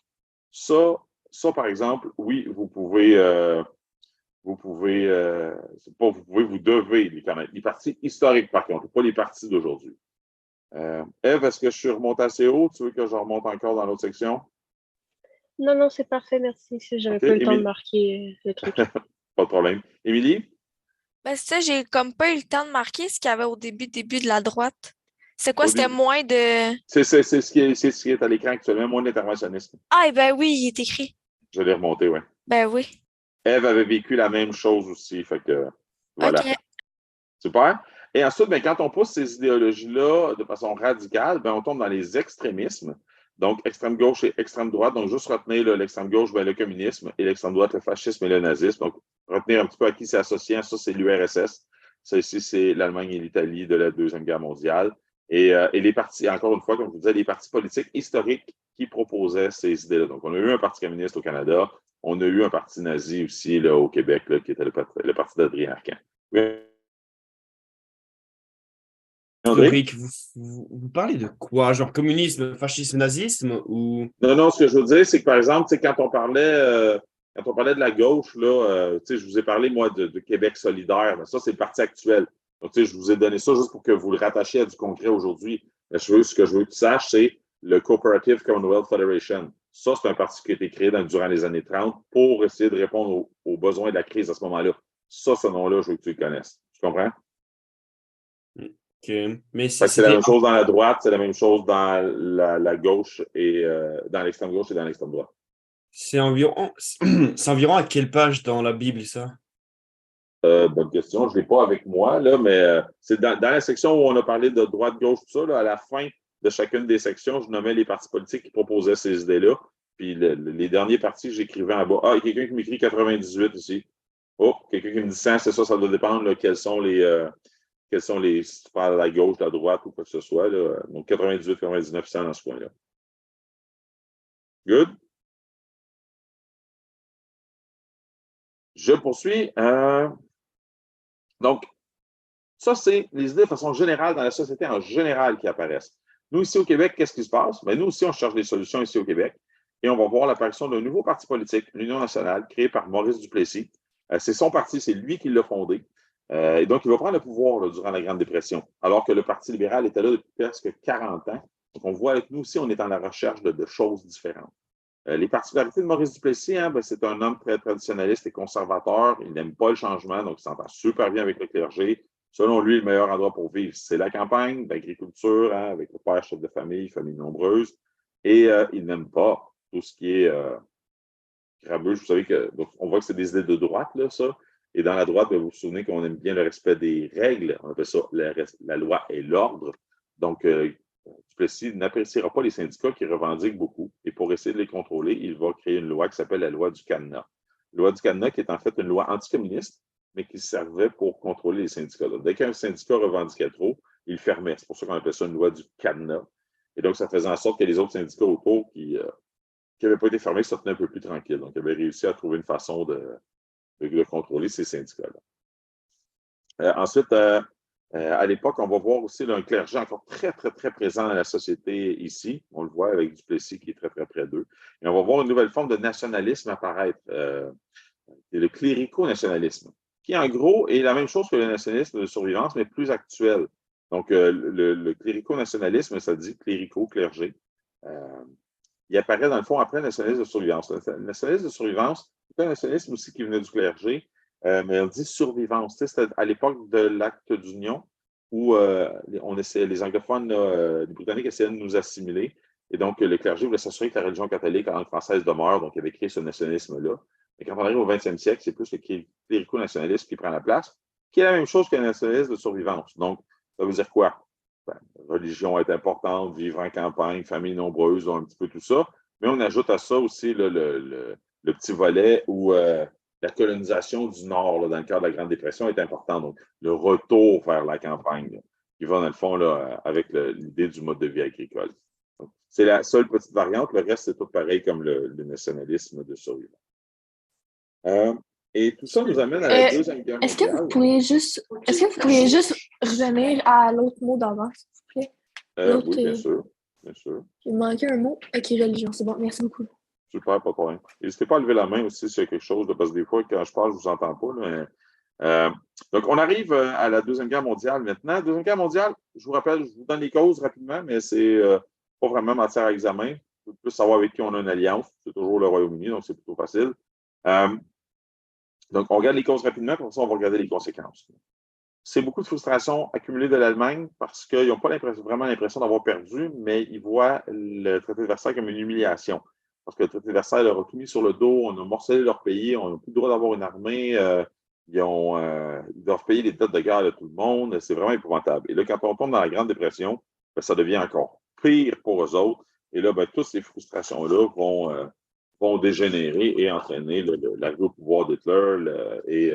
Ça, par exemple, oui, vous pouvez, c'est pas vous pouvez, vous devez les connaître. Les partis historiques, par contre, pas les partis d'aujourd'hui. Ève, est-ce que je suis remonté assez haut? Tu veux que je remonte encore dans l'autre section? Non, non, c'est parfait, merci. J'avais OK, pas eu le temps de Émilie? marquer le truc. Pas de problème. Émilie? Ben, c'est ça, j'ai comme pas eu le temps de marquer ce qu'il y avait au début de la droite. C'est quoi? Au C'était début. moins de. C'est ce qui est à l'écran actuellement, moins d'interventionnisme. Ah, eh ben oui, il est écrit. Je l'ai remonté, oui. Ben oui. Ève avait vécu la même chose aussi, fait que voilà. OK. Super. Et ensuite, ben, quand on pousse ces idéologies-là de façon radicale, ben, on tombe dans les extrémismes. Donc, extrême gauche et extrême droite. Donc, juste retenir l'extrême gauche, ben, le communisme, et l'extrême droite, le fascisme et le nazisme. Donc, retenir un petit peu à qui c'est associé. Ça, c'est l'URSS. Ça ici, c'est l'Allemagne et l'Italie de la Deuxième Guerre mondiale. Et les partis, encore une fois, comme je vous disais, les partis politiques historiques qui proposaient ces idées-là. Donc, on a eu un parti communiste au Canada. On a eu un parti nazi aussi là, au Québec, là, qui était le parti d'Adrien Arcan. Oui. Frédéric, vous parlez de quoi? Genre communisme, fascisme, nazisme ou... Non, ce que je veux dire, c'est que, par exemple, quand on parlait de la gauche, là, je vous ai parlé, moi, de Québec solidaire. Mais ça, c'est le parti actuel. Donc, je vous ai donné ça juste pour que vous le rattachiez à du concret aujourd'hui. Ce que je veux que tu saches, c'est le Cooperative Commonwealth Federation. Ça, c'est un parti qui a été créé durant les années 30 pour essayer de répondre aux besoins de la crise à ce moment-là. Ça, ce nom-là, je veux que tu le connaisses. Tu comprends? Okay. Mais c'est la même chose dans la droite, c'est la même chose dans la gauche et dans l'extrême gauche et dans l'extrême droite. C'est environ à quelle page dans la Bible, ça? Bonne question. Je ne l'ai pas avec moi, là, mais c'est dans la section où on a parlé de droite, gauche, tout ça, là, à la fin de chacune des sections, je nommais les partis politiques qui proposaient ces idées-là. Puis les derniers partis, j'écrivais en bas. Ah, il y a quelqu'un qui m'écrit 98 ici. Oh, quelqu'un qui me dit 100, c'est ça, ça doit dépendre, là, quels sont les, si tu parles à la gauche, à la droite ou quoi que ce soit. Là. Donc, 98, 99, 100 dans ce coin-là. Good? Je poursuis. Donc, ça, c'est les idées de façon générale dans la société en général qui apparaissent. Nous, ici au Québec, qu'est-ce qui se passe? Bien, nous aussi, on cherche des solutions ici au Québec et on va voir l'apparition d'un nouveau parti politique, l'Union nationale, créé par Maurice Duplessis. C'est son parti, c'est lui qui l'a fondé. Et donc, il va prendre le pouvoir là, durant la Grande Dépression, alors que le Parti libéral était là depuis presque 40 ans. Donc, on voit avec nous aussi, on est en la recherche de choses différentes. Les particularités de Maurice Duplessis, c'est un homme très traditionnaliste et conservateur. Il n'aime pas le changement, donc il s'entend super bien avec le clergé. Selon lui, le meilleur endroit pour vivre, c'est la campagne, l'agriculture, avec le père chef de famille nombreuse. Et il n'aime pas tout ce qui est grabuge. Vous savez on voit que c'est des idées de droite, là, ça. Et dans la droite, vous vous souvenez qu'on aime bien le respect des règles. On appelle ça la loi et l'ordre. Donc, Duplessis n'appréciera pas les syndicats qui revendiquent beaucoup. Et pour essayer de les contrôler, il va créer une loi qui s'appelle la loi du cadenas. La loi du cadenas qui est en fait une loi anticommuniste, mais qui servait pour contrôler les syndicats. Donc, dès qu'un syndicat revendiquait trop, il fermait. C'est pour ça qu'on appelle ça une loi du cadenas. Et donc, ça faisait en sorte que les autres syndicats autour qui n'avaient pas été fermés se tenaient un peu plus tranquilles. Donc, ils avaient réussi à trouver une façon de contrôler ces syndicats-là. Ensuite, à l'époque, on va voir aussi là, un clergé encore très, très, très présent dans la société ici. On le voit avec Duplessis qui est très, très près d'eux. Et on va voir une nouvelle forme de nationalisme apparaître. C'est le clérico-nationalisme, qui en gros est la même chose que le nationalisme de survivance, mais plus actuel. Donc, le clérico-nationalisme, ça dit clérico, clergé. Il apparaît dans le fond après le nationalisme de survivance. Le nationalisme de survivance, c'est un nationalisme aussi qui venait du clergé, mais on dit survivance. C'était à l'époque de l'acte d'union où les anglophones, les Britanniques essayaient de nous assimiler. Et donc, le clergé voulait s'assurer que la religion catholique en langue française demeure. Donc, il avait créé ce nationalisme-là. Et quand on arrive au 20e siècle, c'est plus le clérico-nationalisme qui prend la place, qui est la même chose que le nationalisme de survivance. Donc, ça veut dire quoi? Religion est importante, vivre en campagne, famille nombreuse, un petit peu tout ça. Mais on ajoute à ça aussi là, le petit volet où la colonisation du Nord, là, dans le cadre de la Grande Dépression, est importante. Donc, le retour vers la campagne, là, qui va, dans le fond, là, avec l'idée du mode de vie agricole. C'est la seule petite variante. Le reste, c'est tout pareil comme le nationalisme de survivance. Et tout ça nous amène à la Euh, Deuxième Guerre Est-ce que vous mondiale. pourriez juste, revenir à l'autre mot d'avant, s'il vous plaît? L'autre, Oui, bien sûr. Bien sûr. il manquait un mot. Ok, religion, c'est bon. Merci beaucoup. Super, pas de problème. N'hésitez pas à lever la main aussi s'il y a quelque chose, là, parce que des fois, quand je parle, je ne vous entends pas. Là, mais, donc, on arrive à la Deuxième Guerre mondiale maintenant. Deuxième Guerre mondiale, je vous rappelle, je vous donne les causes rapidement, mais c'est pas vraiment matière à examen. Il faut plus savoir avec qui on a une alliance. C'est toujours le Royaume-Uni, donc c'est plutôt facile. Donc, on regarde les causes rapidement, puis après ça, on va regarder les conséquences. C'est beaucoup de frustration accumulée de l'Allemagne parce qu'ils n'ont pas vraiment l'impression d'avoir perdu, mais ils voient le traité de Versailles comme une humiliation. Parce que le traité de Versailles leur a tout mis sur le dos, on a morcelé leur pays, on n'a plus le droit d'avoir une armée, ils doivent payer les dettes de guerre de tout le monde, c'est vraiment épouvantable. Et là, quand on tombe dans la Grande Dépression, ben, ça devient encore pire pour eux autres. Et là, ben, toutes ces frustrations-là vont dégénérer et entraîner l'arrivée au pouvoir d'Hitler et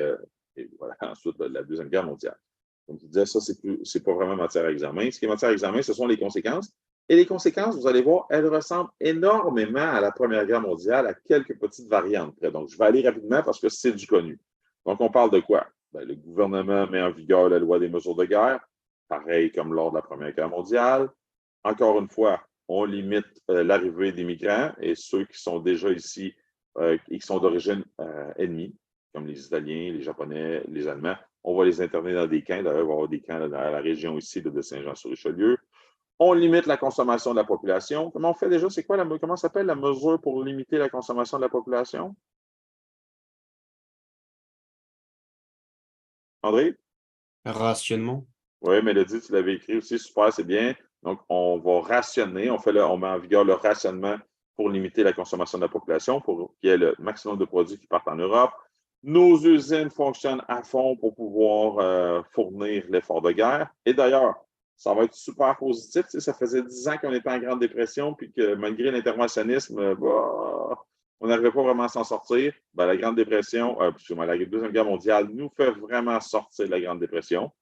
voilà, ensuite la Deuxième Guerre mondiale. Comme je disais, ça, c'est pas vraiment matière à examen. Ce qui est matière à examen, ce sont les conséquences. Et les conséquences, vous allez voir, elles ressemblent énormément à la Première Guerre mondiale, à quelques petites variantes près. Donc, je vais aller rapidement parce que c'est du connu. Donc, on parle de quoi? Ben, le gouvernement met en vigueur la loi des mesures de guerre, pareil comme lors de la Première Guerre mondiale. Encore une fois, on limite l'arrivée des migrants et ceux qui sont déjà ici et qui sont d'origine ennemie, comme les Italiens, les Japonais, les Allemands. On va les interner dans des camps. D'ailleurs, il va y avoir des camps dans la région ici de Saint-Jean-sur-Richelieu. On limite la consommation de la population. Comment on fait déjà? C'est quoi comment s'appelle la mesure pour limiter la consommation de la population? André? Rationnement. Oui, Mélodie, tu l'avais écrit aussi. Super, c'est bien. Donc, on va rationner. On met en vigueur le rationnement pour limiter la consommation de la population, pour qu'il y ait le maximum de produits qui partent en Europe. Nos usines fonctionnent à fond pour pouvoir fournir l'effort de guerre. Et d'ailleurs, ça va être super positif. Tu sais, ça faisait 10 ans qu'on était en Grande Dépression, puis que malgré l'interventionnisme, on n'arrivait pas vraiment à s'en sortir. Ben, la Grande Dépression, la Deuxième Guerre mondiale nous fait vraiment sortir de la Grande Dépression.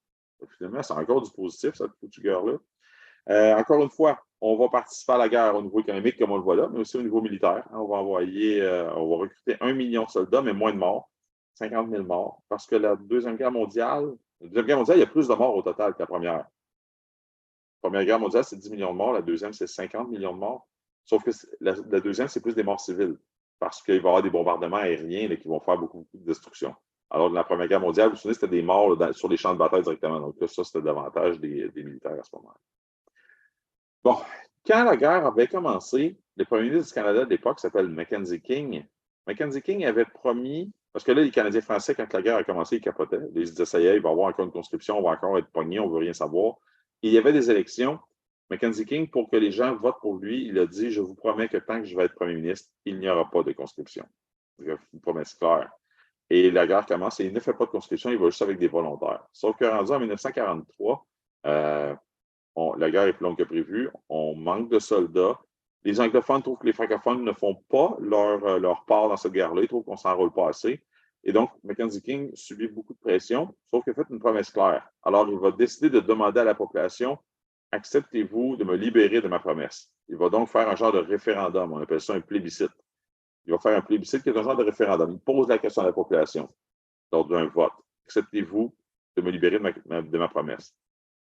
Finalement, c'est encore du positif, cette foutue guerre-là. Encore une fois, on va participer à la guerre au niveau économique, comme on le voit là, mais aussi au niveau militaire. On va recruter 1 million de soldats, mais moins de morts, 50 000 morts, parce que la Deuxième Guerre mondiale, il y a plus de morts au total que la première. La Première Guerre mondiale, c'est 10 millions de morts, la deuxième, c'est 50 millions de morts. Sauf que la deuxième, c'est plus des morts civiles, parce qu'il va y avoir des bombardements aériens là, qui vont faire beaucoup de destruction. Alors, dans la Première Guerre mondiale, vous vous souvenez, c'était des morts là, sur les champs de bataille directement. Donc là, ça, c'était davantage des militaires à ce moment-là. Bon, quand la guerre avait commencé, le premier ministre du Canada de l'époque s'appelle Mackenzie King. Mackenzie King avait promis, parce que là, les Canadiens français, quand la guerre a commencé, ils capotaient. Ils se disaient, ça y est, il va y avoir encore une conscription, on va encore être pognés, on ne veut rien savoir. Et il y avait des élections. Mackenzie King, pour que les gens votent pour lui, il a dit, je vous promets que tant que je vais être premier ministre, il n'y aura pas de conscription. C'est une promesse claire. Et la guerre commence et il ne fait pas de conscription, il va juste avec des volontaires. Sauf que rendu en 1943, la guerre est plus longue que prévu, on manque de soldats. Les anglophones trouvent que les francophones ne font pas leur part dans cette guerre-là, ils trouvent qu'on ne s'enrôle pas assez. Et donc, Mackenzie King subit beaucoup de pression, sauf qu'il a fait une promesse claire. Alors, il va décider de demander à la population, acceptez-vous de me libérer de ma promesse? Il va donc faire un genre de référendum, on appelle ça un plébiscite. Il va faire un plébiscite qui est un genre de référendum. Il pose la question à la population lors d'un vote. Acceptez-vous de me libérer de ma promesse?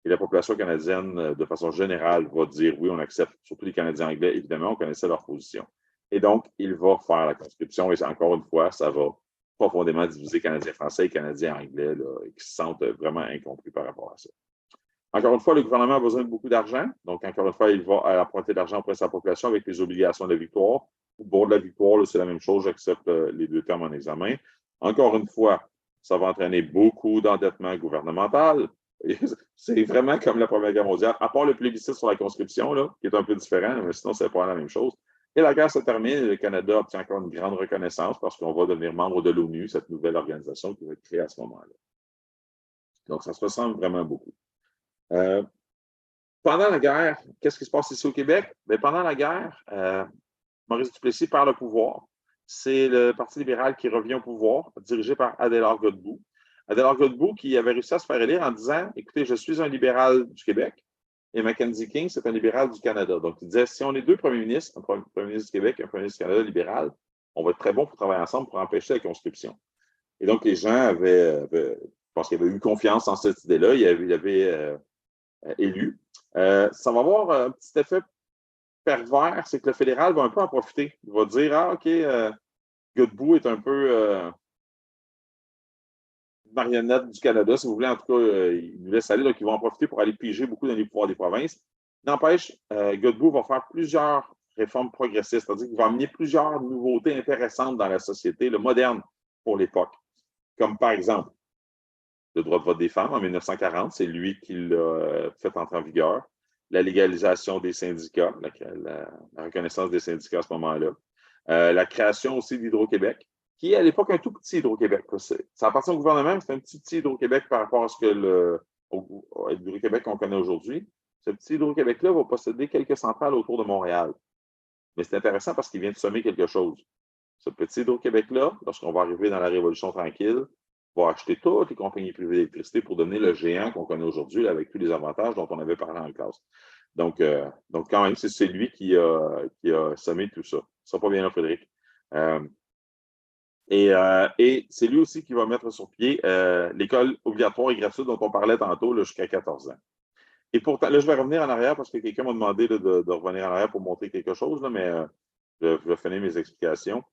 Et la population canadienne, de façon générale, va dire oui, on accepte. Surtout les Canadiens anglais, évidemment, on connaissait leur position. Et donc, il va faire la conscription. Et encore une fois, ça va profondément diviser Canadiens français et Canadiens anglais là, qui se sentent vraiment incompris par rapport à ça. Encore une fois, le gouvernement a besoin de beaucoup d'argent. Donc, encore une fois, il va apporter de l'argent auprès de sa population avec les obligations de la victoire. Au bord de la victoire, c'est la même chose. J'accepte les deux termes en examen. Encore une fois, ça va entraîner beaucoup d'endettement gouvernemental. C'est vraiment comme la Première Guerre mondiale, à part le plébiscite sur la conscription, là, qui est un peu différent, mais sinon, c'est pas la même chose. Et la guerre se termine et le Canada obtient encore une grande reconnaissance parce qu'on va devenir membre de l'ONU, cette nouvelle organisation qui va être créée à ce moment-là. Donc, ça se ressemble vraiment beaucoup. Pendant la guerre, qu'est-ce qui se passe ici au Québec? Bien, pendant la guerre, Maurice Duplessis perd le pouvoir. C'est le Parti libéral qui revient au pouvoir, dirigé par Adélard Godbout. Adélard Godbout qui avait réussi à se faire élire en disant « Écoutez, je suis un libéral du Québec et Mackenzie King, c'est un libéral du Canada. » Donc, il disait « Si on est deux premiers ministres, un premier ministre du Québec et un premier ministre du Canada libéral, on va être très bon pour travailler ensemble pour empêcher la conscription. » Et donc, les gens je pense qu'ils avaient eu confiance en cette idée-là. Ils avaient élu. Ça va avoir un petit effet pervers, c'est que le fédéral va un peu en profiter. Il va dire, ah, OK, Godbout est un peu marionnette du Canada, si vous voulez. En tout cas, il nous laisse aller, donc ils vont en profiter pour aller piger beaucoup dans les pouvoirs des provinces. N'empêche, Godbout va faire plusieurs réformes progressistes, c'est-à-dire qu'il va amener plusieurs nouveautés intéressantes dans la société, le moderne pour l'époque. Comme par exemple, le droit de vote des femmes en 1940, c'est lui qui l'a fait entrer en vigueur. La légalisation des syndicats, la reconnaissance des syndicats à ce moment-là. La création aussi d'Hydro-Québec, qui est à l'époque un tout petit Hydro-Québec. Ça appartient au gouvernement, mais c'est un petit Hydro-Québec par rapport à ce que Hydro-Québec qu'on connaît aujourd'hui. Ce petit Hydro-Québec-là va posséder quelques centrales autour de Montréal. Mais c'est intéressant parce qu'il vient de sommer quelque chose. Ce petit Hydro-Québec-là, lorsqu'on va arriver dans la Révolution tranquille, va acheter toutes les compagnies privées d'électricité pour devenir le géant qu'on connaît aujourd'hui avec tous les avantages dont on avait parlé en classe. Donc quand même, c'est lui qui a sommé tout ça. Ça va pas bien là, Frédéric. Et c'est lui aussi qui va mettre sur pied l'école obligatoire et gratuite dont on parlait tantôt jusqu'à 14 ans. Et pourtant, là, je vais revenir en arrière parce que quelqu'un m'a demandé de revenir en arrière pour montrer quelque chose, là, mais je vais finir mes explications.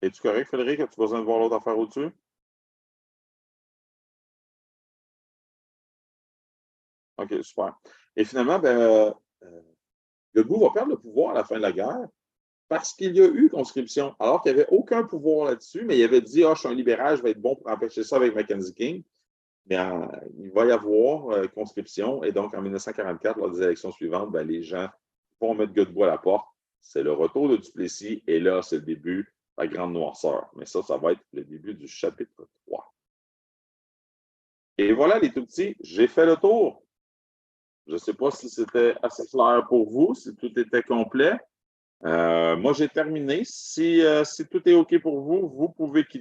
Es-tu correct, Frédéric? As-tu besoin de voir l'autre affaire au-dessus? OK, super. Et finalement, Godbout va perdre le pouvoir à la fin de la guerre parce qu'il y a eu conscription, alors qu'il n'y avait aucun pouvoir là-dessus, mais il avait dit, je suis un libéral, je vais être bon pour empêcher ça avec Mackenzie King. Mais il va y avoir conscription, et donc en 1944, lors des élections suivantes, les gens vont mettre Godbout à la porte. C'est le retour de Duplessis, et là, c'est le début de la grande noirceur. Mais ça va être le début du chapitre 3. Et voilà, les tout petits, j'ai fait le tour. Je ne sais pas si c'était assez clair pour vous, si tout était complet. Moi, j'ai terminé. Si tout est OK pour vous, vous pouvez quitter.